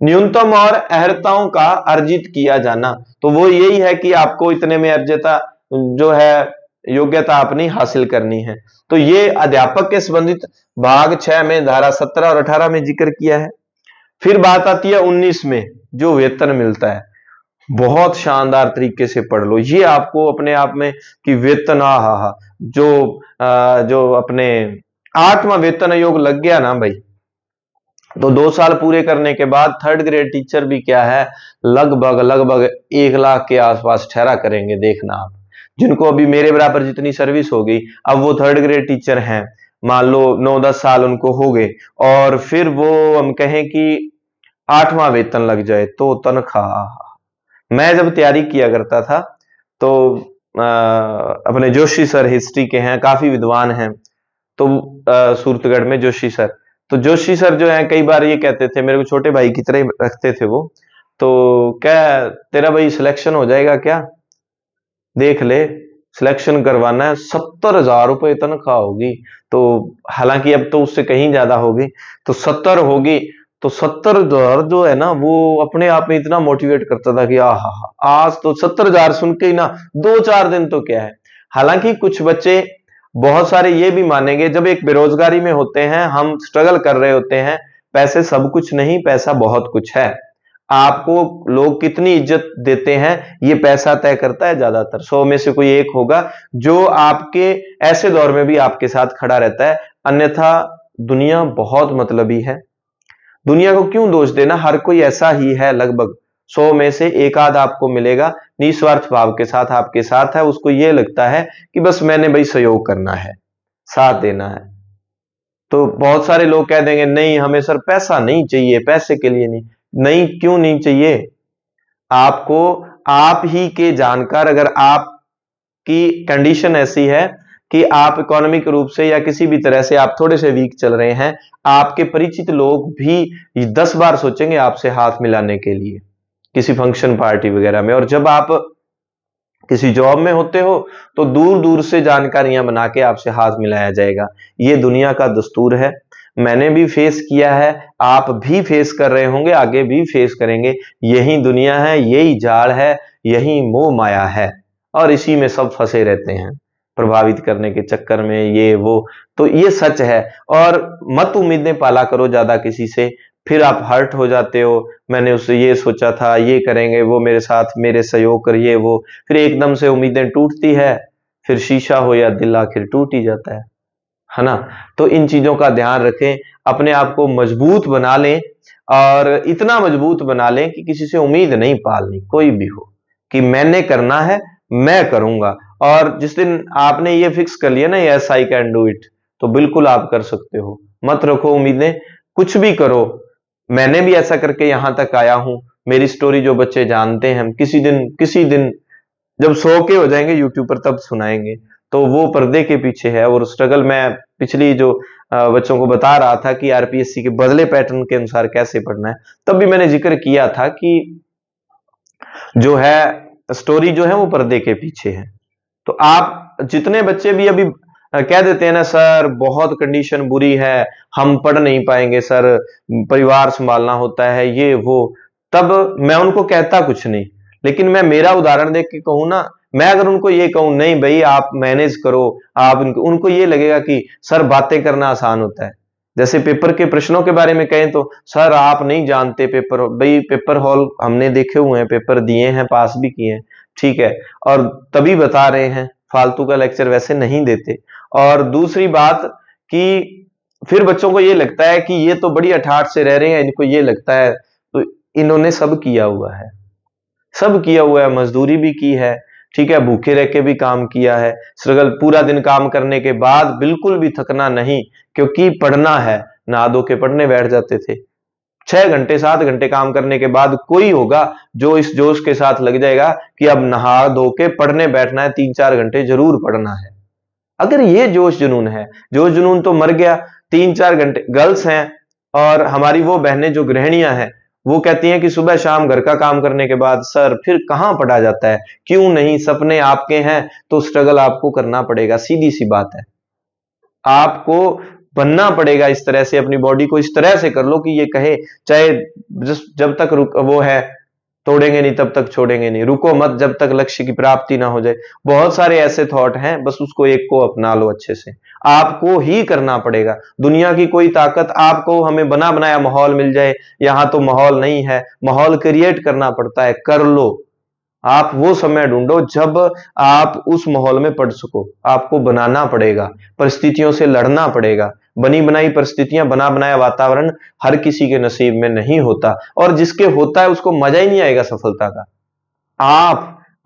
न्यूनतम और अर्हताओं का अर्जित किया जाना, तो वो यही है कि आपको इतने में अर्जता जो है योग्यता अपनी हासिल करनी है। तो ये अध्यापक के संबंधित भाग 6 में धारा 17 और 18 में जिक्र किया है। फिर बात आती है 19 में, जो वेतन मिलता है। बहुत शानदार तरीके से पढ़ लो, ये आपको अपने आप में कि वेतन जो अपने 8वां वेतन आयोग लग गया ना भाई, तो 2 साल पूरे करने के बाद 3rd ग्रेड टीचर भी क्या है लगभग 1 लाख के आसपास ठहरा करेंगे। देखना आप, जिनको अभी मेरे बराबर जितनी सर्विस हो गई, अब वो 3rd ग्रेड टीचर हैं, मान लो 9-10 साल उनको हो गए, और फिर वो हम कहें कि 8वां वेतन लग जाए तो तनख्वाह। मैं जब तैयारी किया करता था तो अपने जोशी सर हिस्ट्री के हैं, काफी विद्वान हैं, तो सूरतगढ़ में जोशी सर, तो जोशी सर जो है कई बार ये कहते थे, मेरे को छोटे भाई की तरह रखते थे वो, तो क्या तेरा भाई सिलेक्शन हो जाएगा क्या, देख ले सिलेक्शन करवाना है, 70,000 रुपए तनख्वाह होगी। तो हालांकि अब तो उससे कहीं ज्यादा होगी, तो 70 होगी, तो 70,000 जो है ना वो अपने आप में इतना मोटिवेट करता था कि आज तो 70,000 सुन के ही ना 2-4 दिन तो क्या है। हालांकि कुछ बच्चे बहुत सारे ये भी मानेंगे, जब एक बेरोजगारी में होते हैं, हम स्ट्रगल कर रहे होते हैं, पैसे सब कुछ नहीं, पैसा बहुत कुछ है। आपको लोग कितनी इज्जत देते हैं ये पैसा तय करता है। ज्यादातर 100 में से कोई एक होगा जो आपके ऐसे दौर में भी आपके साथ खड़ा रहता है, अन्यथा दुनिया बहुत मतलबी है। दुनिया को क्यों दोष देना, हर कोई ऐसा ही है। लगभग 100 में से एक आध आपको मिलेगा निस्वार्थ भाव के साथ आपके साथ है, उसको ये लगता है कि बस मैंने भाई सहयोग करना है, साथ देना है। तो बहुत सारे लोग कह देंगे नहीं हमें सर पैसा नहीं चाहिए, पैसे के लिए नहीं। नहीं, क्यों नहीं चाहिए? आपको आप ही के जानकार, अगर आपकी कंडीशन ऐसी है कि आप इकोनॉमिक रूप से या किसी भी तरह से आप थोड़े से वीक चल रहे हैं, आपके परिचित लोग भी 10 बार सोचेंगे आपसे हाथ मिलाने के लिए किसी फंक्शन पार्टी वगैरह में। और जब आप किसी जॉब में होते हो तो दूर दूर से जानकारियां बना के आपसे हाथ मिलाया जाएगा। ये दुनिया का दस्तूर है, मैंने भी फेस किया है, आप भी फेस कर रहे होंगे, आगे भी फेस करेंगे। यही दुनिया है, यही जाल है, यही मोह माया है, और इसी में सब फंसे रहते हैं प्रभावित करने के चक्कर में, ये वो। तो ये सच है। और मत उम्मीदें पाला करो ज्यादा किसी से, फिर आप हर्ट हो जाते हो। मैंने उससे ये सोचा था, ये करेंगे, वो मेरे साथ मेरे सहयोग करिए, वो फिर एकदम से उम्मीदें टूटती है, फिर शीशा हो या दिल आखिर टूट ही जाता है ना। तो इन चीजों का ध्यान रखें, अपने आप को मजबूत बना लें, और इतना मजबूत बना लें कि किसी से उम्मीद नहीं पालनी, कोई भी हो, कि मैंने करना है, मैं करूंगा। और जिस दिन आपने ये फिक्स कर लिया ना, yes I can do it, तो बिल्कुल आप कर सकते हो। मत रखो उम्मीदें, कुछ भी करो। मैंने भी ऐसा करके यहां तक आया हूं। मेरी स्टोरी जो बच्चे जानते हैं, हम किसी दिन जब 100 के हो जाएंगे यूट्यूब पर तब सुनाएंगे। तो वो पर्दे के पीछे है, और स्ट्रगल मैं पिछली जो बच्चों को बता रहा था कि आरपीएससी के बदले पैटर्न के अनुसार कैसे पढ़ना है, तब भी मैंने जिक्र किया था कि जो है स्टोरी जो है वो पर्दे के पीछे है। तो आप जितने बच्चे भी अभी कह देते हैं ना सर बहुत कंडीशन बुरी है, हम पढ़ नहीं पाएंगे सर, परिवार संभालना होता है, ये वो, तब मैं उनको कहता कुछ नहीं। लेकिन मैं मेरा उदाहरण देख के कहूं ना, मैं अगर उनको ये कहूं नहीं भाई आप मैनेज करो, आप उनको ये लगेगा कि सर बातें करना आसान होता है। जैसे पेपर के प्रश्नों के बारे में कहें तो सर आप नहीं जानते पेपर, भाई पेपर हॉल हमने देखे हुए हैं, पेपर दिए हैं, पास भी किए हैं, ठीक है, और तभी बता रहे हैं, फालतू का लेक्चर वैसे नहीं देते। और दूसरी बात कि फिर बच्चों को ये लगता है कि ये तो बड़ी अठाठ से रह रहे हैं, इनको ये लगता है, तो इन्होंने सब किया हुआ है, सब किया हुआ है, मजदूरी भी की है, ठीक है, भूखे रह के भी काम किया है, स्ट्रगल पूरा दिन काम करने के बाद बिल्कुल भी थकना नहीं, क्योंकि पढ़ना है, नहा धो के पढ़ने बैठ जाते थे। 6 घंटे 7 घंटे काम करने के बाद कोई होगा जो इस जोश के साथ लग जाएगा कि अब नहा धो के पढ़ने बैठना है, 3-4 घंटे जरूर पढ़ना है। अगर ये जोश जुनून है, जोश जुनून तो मर गया। 3-4 घंटे गर्ल्स हैं, और हमारी वो बहनें जो गृहिणियां हैं, वो कहती हैं कि सुबह शाम घर का काम करने के बाद सर फिर कहां पढ़ा जाता है। क्यों नहीं, सपने आपके हैं तो स्ट्रगल आपको करना पड़ेगा, सीधी सी बात है। आपको बनना पड़ेगा इस तरह से, अपनी बॉडी को इस तरह से कर लो कि ये कहे, चाहे जब तक वो है तोड़ेंगे नहीं तब तक छोड़ेंगे नहीं, रुको मत जब तक लक्ष्य की प्राप्ति ना हो जाए। बहुत सारे ऐसे थॉट हैं, बस उसको एक को अपना लो अच्छे से। आपको ही करना पड़ेगा, दुनिया की कोई ताकत आपको हमें बना बनाया माहौल मिल जाए, यहां तो माहौल नहीं है, माहौल क्रिएट करना पड़ता है, कर लो। आप वो समय ढूंढो जब आप उस माहौल में पढ़ सको, आपको बनाना पड़ेगा, परिस्थितियों से लड़ना पड़ेगा। बनी बनाई परिस्थितियां, बना बनाया वातावरण हर किसी के नसीब में नहीं होता, और जिसके होता है उसको मजा ही नहीं आएगा सफलता का।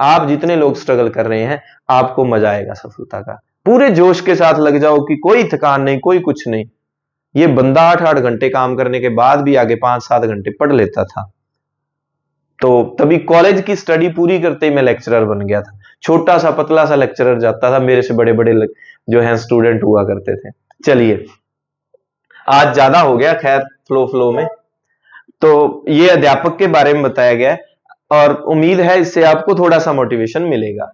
आप जितने लोग स्ट्रगल कर रहे हैं, आपको मजा आएगा सफलता का। पूरे जोश के साथ लग जाओ कि कोई थकान नहीं, कोई कुछ नहीं। ये बंदा 8-8 घंटे काम करने के बाद भी आगे 5-7 घंटे पढ़ लेता था। तो तभी कॉलेज की स्टडी पूरी करते ही मैं लेक्चरर बन गया था। छोटा सा पतला सा लेक्चरर जाता था, मेरे से बड़े बड़े जो हैं स्टूडेंट हुआ करते थे। चलिए आज ज्यादा हो गया, खैर फ्लो में। तो ये अध्यापक के बारे में बताया गया है, और उम्मीद है इससे आपको थोड़ा सा मोटिवेशन मिलेगा।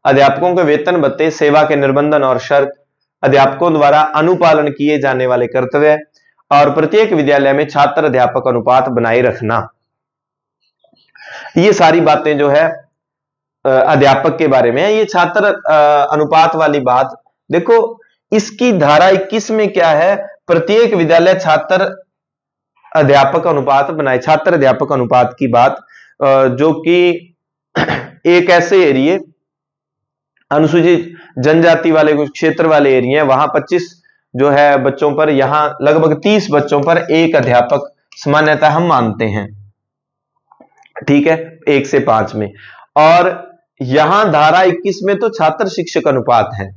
अध्यापकों के वेतन भत्ते, सेवा के निर्बंधन और शर्त, अध्यापकों द्वारा अनुपालन किए जाने वाले कर्तव्य, और प्रत्येक विद्यालय में छात्र अध्यापक अनुपात बनाए रखना। ये सारी बातें जो है अध्यापक के बारे में है। ये छात्र अनुपात वाली बात देखो, इसकी धारा 21 में क्या है, प्रत्येक विद्यालय छात्र अध्यापक अनुपात बनाए, छात्र अध्यापक अनुपात की बात, जो कि एक ऐसे एरिया अनुसूचित जनजाति वाले कुछ क्षेत्र वाले एरिया है, वहां 25 जो है बच्चों पर, यहां लगभग 30 बच्चों पर एक अध्यापक सामान्यतः हम मानते हैं, ठीक है, 1 से 5 में। और यहां धारा 21 में तो छात्र शिक्षक अनुपात है,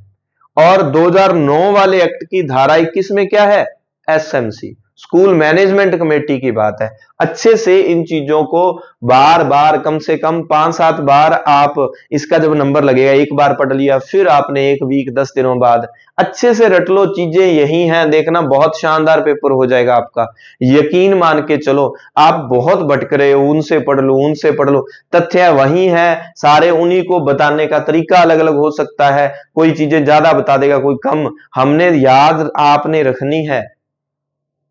और 2009 वाले एक्ट की धारा 21 में क्या है, एसएमसी, स्कूल मैनेजमेंट कमेटी की बात है। अच्छे से इन चीजों को बार बार, कम से कम 5-7 बार आप इसका जब नंबर लगेगा, एक बार पढ़ लिया, फिर आपने 1 वीक 10 दिनों बाद अच्छे से रट लो, चीजें यही हैं, देखना बहुत शानदार पेपर हो जाएगा आपका, यकीन मान के चलो। आप बहुत भटक रहे हो, उनसे पढ़ लो उनसे पढ़ लो, तथ्य वही है, सारे उन्हीं को बताने का तरीका अलग अलग हो सकता है, कोई चीजें ज्यादा बता देगा कोई कम, हमने याद आपने रखनी है।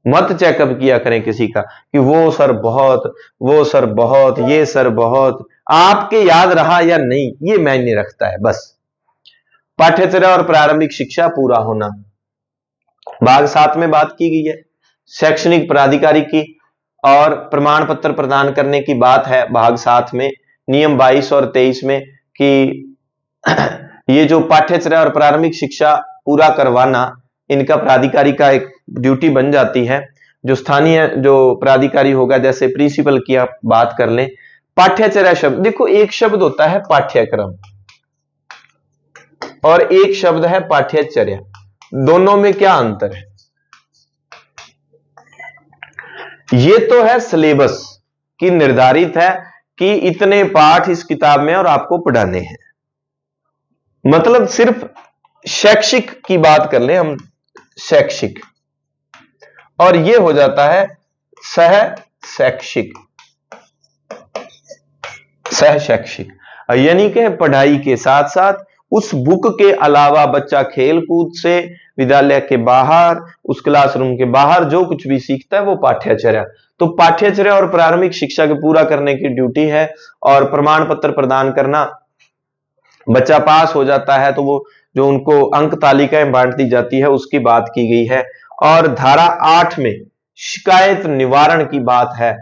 मत चेकअप किया करें किसी का कि वो सर बहुत, वो सर बहुत, ये सर बहुत, आपके याद रहा या नहीं ये मायने रखता है बस। पाठ्यचर्या और प्रारंभिक शिक्षा पूरा होना, भाग 7 में बात की गई है शैक्षणिक प्राधिकारी की, और प्रमाण पत्र प्रदान करने की बात है भाग 7 में, नियम 22 और 23 में, कि ये जो पाठ्यचर्या और प्रारंभिक शिक्षा पूरा करवाना इनका प्राधिकारी का एक ड्यूटी बन जाती है। जो स्थानीय जो प्राधिकारी होगा, जैसे प्रिंसिपल की आप बात कर लें, पाठ्यचर्या शब्द देखो, एक शब्द होता है पाठ्यक्रम और एक शब्द है पाठ्यचर्या, दोनों में क्या अंतर है? ये तो है सिलेबस की निर्धारित है कि इतने पाठ इस किताब में और आपको पढ़ाने हैं, मतलब सिर्फ शैक्षिक की बात कर ले हम, शैक्षिक, और ये हो जाता है सह शैक्षिक, सह शैक्षिक, यानी कि पढ़ाई के साथ साथ उस बुक के अलावा बच्चा खेल कूद से, विद्यालय के बाहर, उस क्लासरूम के बाहर जो कुछ भी सीखता है वो पाठ्यचर्या। तो पाठ्यचर्या और प्रारंभिक शिक्षा के पूरा करने की ड्यूटी है, और प्रमाण पत्र प्रदान करना, बच्चा पास हो जाता है तो वो जो उनको अंक तालिकाएं बांट दी जाती है उसकी बात की गई है। और धारा 8 में शिकायत निवारण की बात है,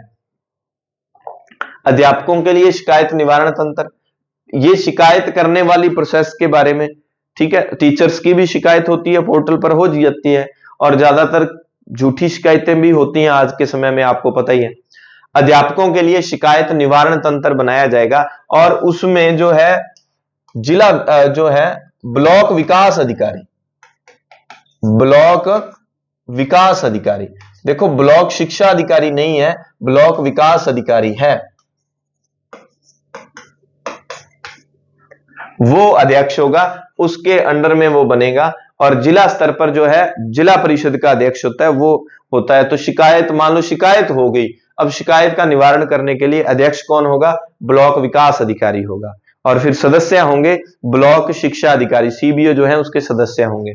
अध्यापकों के लिए शिकायत निवारण तंत्र, ये शिकायत करने वाली प्रोसेस के बारे में, ठीक है, टीचर्स की भी शिकायत होती है, पोर्टल पर हो जाती है, और ज्यादातर झूठी शिकायतें भी होती हैं आज के समय में, आपको पता ही है। अध्यापकों के लिए शिकायत निवारण तंत्र बनाया जाएगा, और उसमें जो है जिला जो है ब्लॉक विकास अधिकारी, ब्लॉक विकास अधिकारी, देखो ब्लॉक शिक्षा अधिकारी नहीं है, ब्लॉक विकास अधिकारी है, वो अध्यक्ष होगा, उसके अंडर में वो बनेगा। और जिला स्तर पर जो है जिला परिषद का अध्यक्ष होता है, वो होता है। तो शिकायत, मान लो शिकायत हो गई, अब शिकायत का निवारण करने के लिए अध्यक्ष कौन होगा? ब्लॉक विकास अधिकारी होगा, और फिर सदस्य होंगे ब्लॉक शिक्षा अधिकारी, सीबीओ जो है उसके सदस्य होंगे।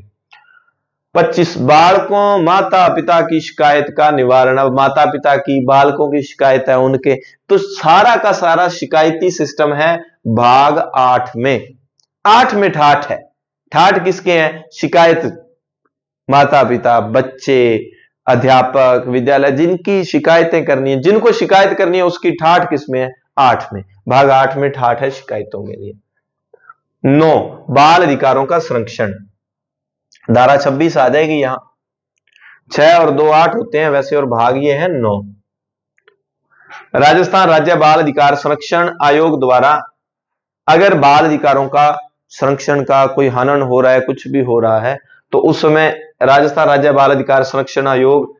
25 बालकों माता पिता की शिकायत का निवारण, अब माता पिता की, बालकों की शिकायत है उनके, तो सारा का सारा शिकायती सिस्टम है भाग 8 में। 8 में ठाठ है, ठाठ किसके हैं? शिकायत, माता पिता, बच्चे, अध्यापक, विद्यालय, जिनकी शिकायतें करनी है, जिनको शिकायत करनी है उसकी ठाठ किसमें है? 8 में, भाग 8 में ठाठ है शिकायतों के लिए। 9 बाल अधिकारों का संरक्षण, धारा 26 आ जाएगी यहां, 6 और 2 8 होते हैं वैसे, और भाग ये है 9। राजस्थान राज्य बाल अधिकार संरक्षण आयोग द्वारा अगर बाल अधिकारों का संरक्षण का कोई हनन हो रहा है, कुछ भी हो रहा है, तो उस समय राजस्थान राज्य बाल अधिकार संरक्षण आयोग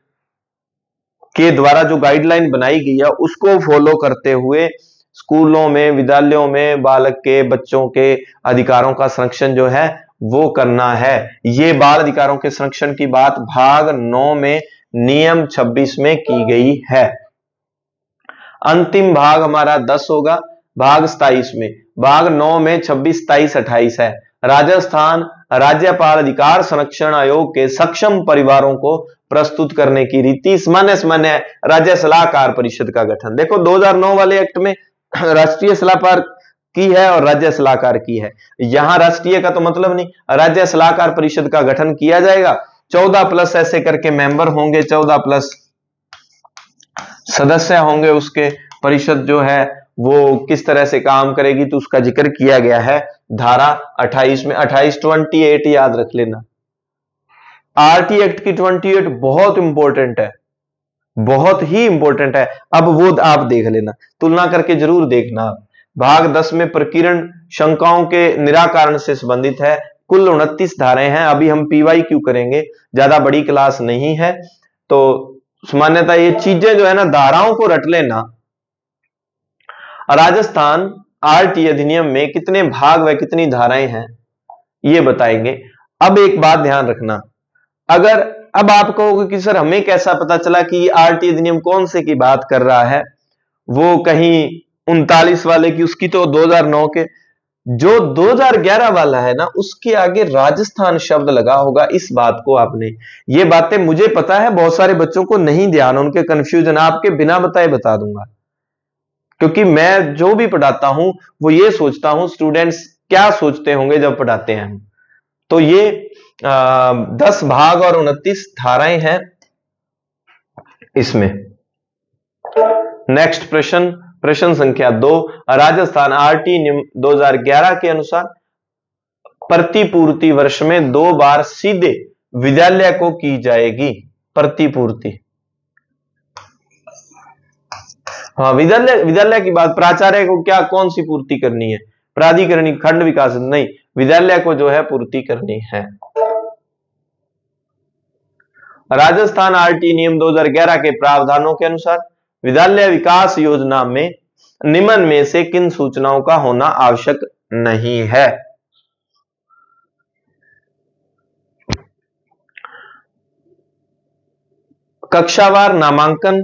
के द्वारा जो गाइडलाइन बनाई गई है उसको फॉलो करते हुए स्कूलों में, विद्यालयों में बालक के, बच्चों के अधिकारों का संरक्षण जो है वो करना है। ये बाल अधिकारों के संरक्षण की बात भाग 9 में नियम 26 में की गई है। अंतिम भाग हमारा 10 होगा, भाग 27 में, भाग 9 में 26, 27, 28 है। राजस्थान राज्यपाल अधिकार संरक्षण आयोग के सक्षम परिवारों को प्रस्तुत करने की रीति, सामान्य राज्य सलाहकार परिषद का गठन। देखो 2009 वाले एक्ट में राष्ट्रीय सलाहकार की है और राज्य सलाहकार की है, यहां राष्ट्रीय का तो मतलब नहीं, राज्य सलाहकार परिषद का गठन किया जाएगा। 14+ ऐसे करके मेंबर होंगे, 14+ सदस्य होंगे उसके, परिषद जो है वो किस तरह से काम करेगी, तो उसका जिक्र किया गया है धारा 28 में। 28 28 याद रख लेना। आरटी एक्ट की 28 बहुत इंपॉर्टेंट है, बहुत ही इंपॉर्टेंट है। अब वो आप देख लेना, तुलना करके जरूर देखना। भाग 10 में प्रकीर्ण शंकाओं के निराकरण से संबंधित है। कुल 29 धाराएं हैं। अभी हम पीवाईक्यू करेंगे, ज्यादा बड़ी क्लास नहीं है, तो सामान्यतः ये चीजें जो है ना, धाराओं को रट लेना। राजस्थान आरटी अधिनियम में कितने भाग व कितनी धाराएं हैं ये बताएंगे। अब एक बात ध्यान रखना, अगर अब आप कहोगे कि सर हमें कैसा पता चला कि आरटी अधिनियम कौन से की बात कर रहा है, वो कहीं 39 वाले की, उसकी तो 2009 के, जो 2011 वाला है ना उसके आगे राजस्थान शब्द लगा होगा। इस बात को आपने, ये बातें मुझे पता है बहुत सारे बच्चों को नहीं ध्यान, उनके कंफ्यूजन आपके बिना बताए बता दूंगा, क्योंकि मैं जो भी पढ़ाता हूं वो ये सोचता हूं स्टूडेंट्स क्या सोचते होंगे जब पढ़ाते हैं। तो ये 10 भाग और 29 धाराएं हैं इसमें। नेक्स्ट प्रश्न, प्रश्न संख्या 2, राजस्थान आरटी नियम 2011 के अनुसार प्रतिपूर्ति वर्ष में 2 बार सीधे विद्यालय को की जाएगी। प्रतिपूर्ति, हाँ विद्यालय की बात, प्राचार्य को क्या कौन सी पूर्ति करनी है, प्राधिकरण खंड विकास नहीं, विद्यालय को जो है पूर्ति करनी है। राजस्थान आरटी नियम 2011 के प्रावधानों के अनुसार विद्यालय विकास योजना में निम्न में से किन सूचनाओं का होना आवश्यक नहीं है। कक्षावार नामांकन,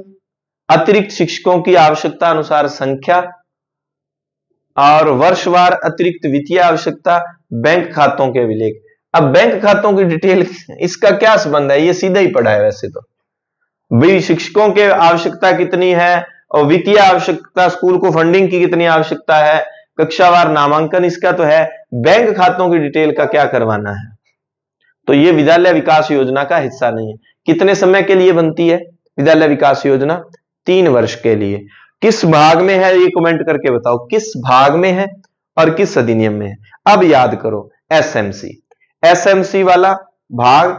अतिरिक्त शिक्षकों की आवश्यकता अनुसार संख्या, और वर्षवार अतिरिक्त वित्तीय आवश्यकता, बैंक खातों के विलेख। अब बैंक खातों की डिटेल, इसका क्या संबंध है, ये सीधा ही पढ़ा है वैसे तो भाई। शिक्षकों के आवश्यकता कितनी है और वित्तीय आवश्यकता, स्कूल को फंडिंग की कितनी आवश्यकता है, कक्षावार नामांकन इसका तो है, बैंक खातों की डिटेल का क्या करवाना है। तो ये विद्यालय विकास योजना का हिस्सा नहीं है। कितने समय के लिए बनती है विद्यालय विकास योजना? 3 वर्ष के लिए। किस भाग में है ये कमेंट करके बताओ, किस भाग में है और किस अधिनियम में है। अब याद करो, एसएमसी, एसएमसी वाला भाग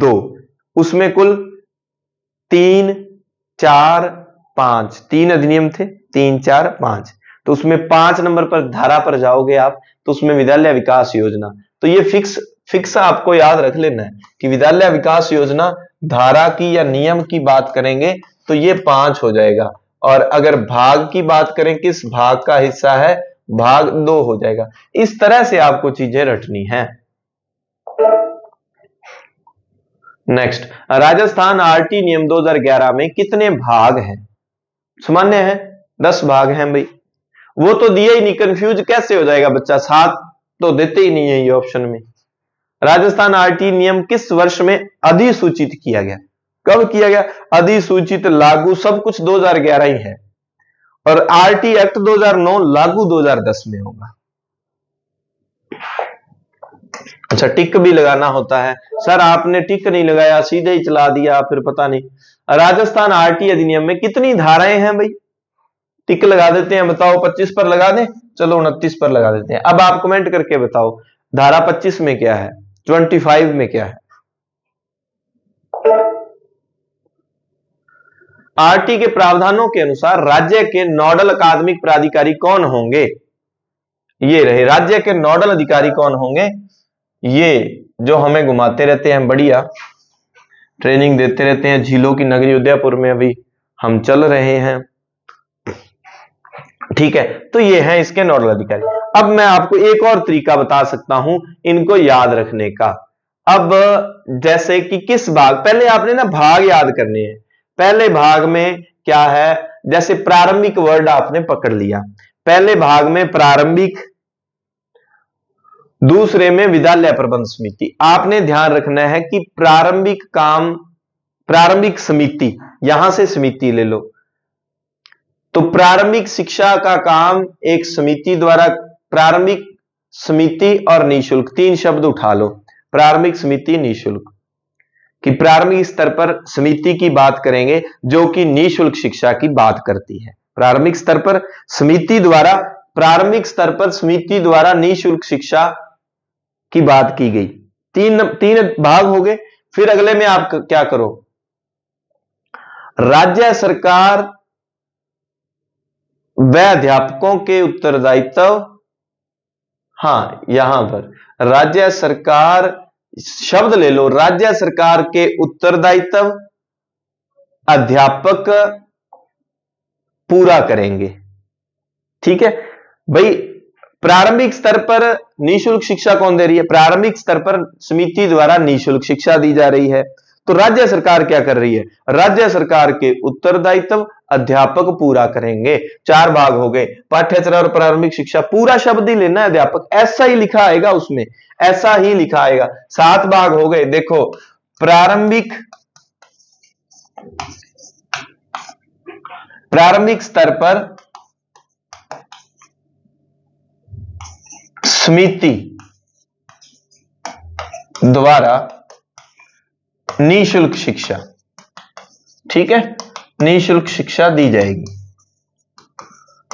2, उसमें कुल 3, 4, 5 3 अधिनियम थे, 3, 4, 5। तो उसमें 5 नंबर पर धारा पर जाओगे आप, तो उसमें विद्यालय विकास योजना। तो ये फिक्स आपको याद रख लेना है कि विद्यालय विकास योजना धारा की या नियम की बात करेंगे तो ये 5 हो जाएगा, और अगर भाग की बात करें किस भाग का हिस्सा है, भाग 2 हो जाएगा। इस तरह से आपको चीजें रटनी है। नेक्स्ट, राजस्थान आरटी नियम 2011 में कितने भाग हैं? सामान्य है 10 भाग हैं भाई। वो तो दिया ही नहीं, कंफ्यूज कैसे हो जाएगा बच्चा, 7 तो देते ही नहीं है ये ऑप्शन में। राजस्थान आरटी नियम किस वर्ष में अधिसूचित किया गया? कब किया गया? अधिसूचित, लागू सब कुछ 2011 ही है, और आरटी एक्ट 2009 लागू 2010 में होगा। अच्छा, टिक भी लगाना होता है। सर आपने टिक नहीं लगाया, सीधे ही चला दिया, फिर पता नहीं। राजस्थान आरटी अधिनियम में कितनी धाराएं हैं भाई? टिक लगा देते हैं, बताओ 25 पर लगा दें, चलो 29 पर लगा देते हैं। अब आप कमेंट करके बताओ धारा 25 में क्या है, 25 में क्या है। आरटी के प्रावधानों के अनुसार राज्य के नोडल अकादमिक प्राधिकारी कौन होंगे? ये रहे, राज्य के नोडल अधिकारी कौन होंगे? ये जो हमें घुमाते रहते हैं, बढ़िया ट्रेनिंग देते रहते हैं। झीलों की नगरी उदयपुर में अभी हम चल रहे हैं, ठीक है। तो ये हैं इसके नोडल अधिकारी। अब मैं आपको एक और तरीका बता सकता हूं इनको याद रखने का। अब जैसे कि किस भाग, पहले आपने ना भाग याद करने हैं। पहले भाग में क्या है, जैसे प्रारंभिक वर्ड आपने पकड़ लिया, पहले भाग में प्रारंभिक, दूसरे में विद्यालय प्रबंध समिति। आपने ध्यान रखना है कि प्रारंभिक काम, प्रारंभिक समिति, यहां से समिति ले लो, तो प्रारंभिक शिक्षा का काम एक समिति द्वारा, प्रारंभिक समिति और निशुल्क, 3 शब्द उठा लो, प्रारंभिक समिति निशुल्क। कि प्रारंभिक स्तर पर समिति की बात करेंगे जो कि निःशुल्क शिक्षा की बात करती है। प्रारंभिक स्तर पर समिति द्वारा निःशुल्क शिक्षा की बात की गई। तीन भाग हो गए। फिर अगले में आप क्या करो, राज्य सरकार व अध्यापकों के उत्तरदायित्व। हाँ, यहां पर राज्य सरकार शब्द ले लो, राज्य सरकार के उत्तरदायित्व अध्यापक पूरा करेंगे। ठीक है भाई, प्रारंभिक स्तर पर निःशुल्क शिक्षा कौन दे रही है? प्रारंभिक स्तर पर समिति द्वारा निःशुल्क शिक्षा दी जा रही है। तो राज्य सरकार क्या कर रही है? राज्य सरकार के उत्तरदायित्व अध्यापक पूरा करेंगे। 4 भाग हो गए, पाठ्यचर्या और प्रारंभिक शिक्षा। पूरा शब्द ही लेना है अध्यापक, ऐसा ही लिखा आएगा उसमें, ऐसा ही लिखा आएगा। 7 भाग हो गए। देखो, प्रारंभिक स्तर पर समिति द्वारा निःशुल्क शिक्षा, ठीक है, निःशुल्क शिक्षा दी जाएगी।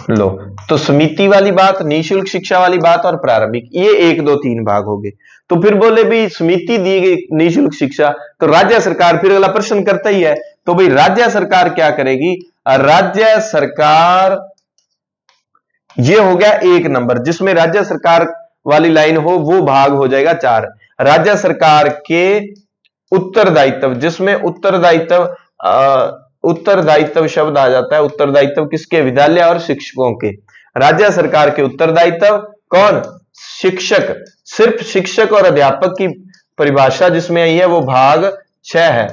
लो, तो समिति वाली बात, निःशुल्क शिक्षा वाली बात और प्रारंभिक, ये 1 2 3 भाग हो गए। तो फिर बोले भी समिति दी गई निःशुल्क शिक्षा, तो राज्य सरकार, फिर अगला प्रश्न करता ही है, तो भाई राज्य सरकार क्या करेगी? राज्य सरकार, ये हो गया 1 नंबर, जिसमें राज्य सरकार वाली लाइन हो वो भाग हो जाएगा 4। राज्य सरकार के उत्तरदायित्व, जिसमें उत्तरदायित्व शब्द आ जाता है। उत्तरदायित्व किसके? विद्यालय और शिक्षकों के। राज्य सरकार के उत्तरदायित्व कौन? शिक्षक। सिर्फ शिक्षक और अध्यापक की परिभाषा जिसमें आई है वो भाग 6 है।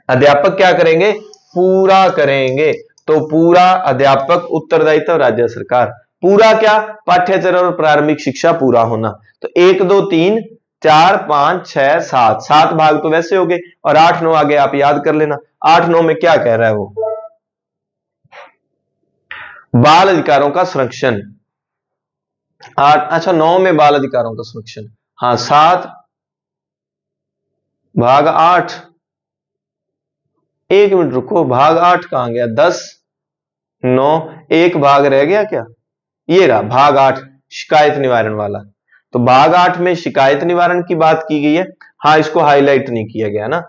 अध्यापक क्या करेंगे? पूरा करेंगे। तो पूरा अध्यापक उत्तरदायित्व राज्य सरकार। पूरा क्या? पाठ्यचर्या और प्रारंभिक शिक्षा पूरा होना। तो 1 2 3 4 5 6 7, 7 भाग तो वैसे हो गए, और 8 9 आगे आप याद कर लेना। 8 9 में क्या कह रहा है वो? बाल अधिकारों का संरक्षण। 9 में बाल अधिकारों का संरक्षण। हाँ, 7 भाग 8, 1 मिनट रुको, भाग 8 कहां गया? 10 9, एक भाग रह गया क्या? ये रहा भाग 8, शिकायत निवारण वाला। तो भाग 8 में शिकायत निवारण की बात की गई है। हाँ, इसको हाईलाइट नहीं किया गया ना।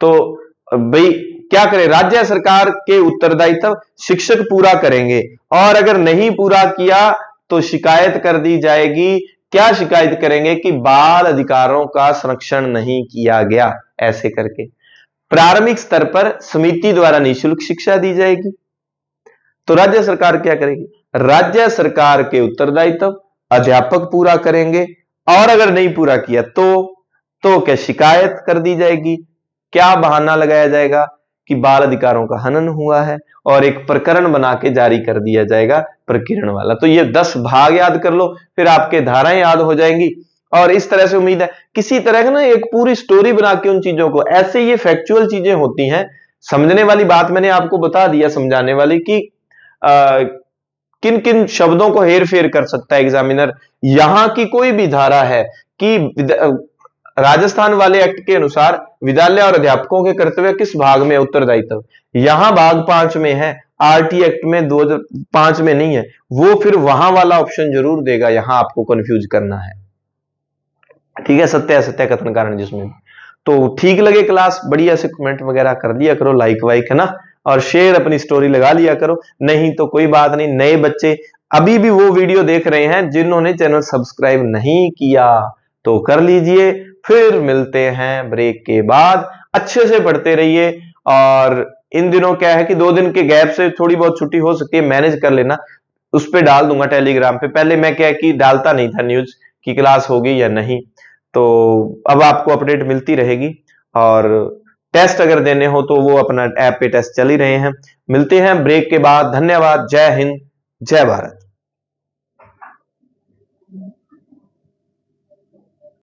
तो भाई क्या करें? राज्य सरकार के उत्तरदायित्व शिक्षक पूरा करेंगे, और अगर नहीं पूरा किया तो शिकायत कर दी जाएगी। क्या शिकायत करेंगे? कि बाल अधिकारों का संरक्षण नहीं किया गया, ऐसे करके। प्रारंभिक स्तर पर समिति द्वारा निःशुल्क शिक्षा दी जाएगी। तो राज्य सरकार क्या करेगी? राज्य सरकार के उत्तरदायित्व अध्यापक पूरा करेंगे, और अगर नहीं पूरा किया तो क्या शिकायत कर दी जाएगी। क्या बहाना लगाया जाएगा? कि बाल अधिकारों का हनन हुआ है, और एक प्रकरण बना के जारी कर दिया जाएगा प्रकीर्ण वाला। तो ये 10 भाग याद कर लो, फिर आपके धाराएं याद हो जाएंगी। और इस तरह से उम्मीद है किसी तरह का ना एक पूरी स्टोरी बना के उन चीजों को, ऐसे ये फैक्चुअल चीजें होती हैं। समझने वाली बात मैंने आपको बता दिया, समझाने वाली, कि किन किन शब्दों को हेर फेर कर सकता है एग्जामिनर। यहां की कोई भी धारा है कि राजस्थान वाले एक्ट के अनुसार विद्यालय और अध्यापकों के कर्तव्य किस भाग में उत्तरदायित्व, यहां भाग 5 में है, आरटी एक्ट में 2005 में नहीं है। वो फिर वहां वाला ऑप्शन जरूर देगा, यहां आपको कंफ्यूज करना है। ठीक है, सत्य असत्य कथन कारण जिसमें। तो ठीक लगे क्लास, बढ़िया से कमेंट वगैरह कर दिया करो, लाइक वाइक, है ना, और शेयर अपनी स्टोरी लगा लिया करो। नहीं तो कोई बात नहीं, नए बच्चे अभी भी वो वीडियो देख रहे हैं जिन्होंने चैनल सब्सक्राइब नहीं किया तो कर लीजिए। फिर मिलते हैं ब्रेक के बाद, अच्छे से पढ़ते रहिए। और इन दिनों क्या है कि 2 दिन के गैप से थोड़ी बहुत छुट्टी हो सकती है, मैनेज कर लेना। उस पर डाल दूंगा टेलीग्राम पे। पहले मैं क्या कि डालता नहीं था न्यूज की क्लास होगी या नहीं, तो अब आपको अपडेट मिलती रहेगी। और टेस्ट अगर देने हो तो वो अपना ऐप पे टेस्ट चल ही रहे हैं। मिलते हैं ब्रेक के बाद। धन्यवाद। जय हिंद, जय भारत।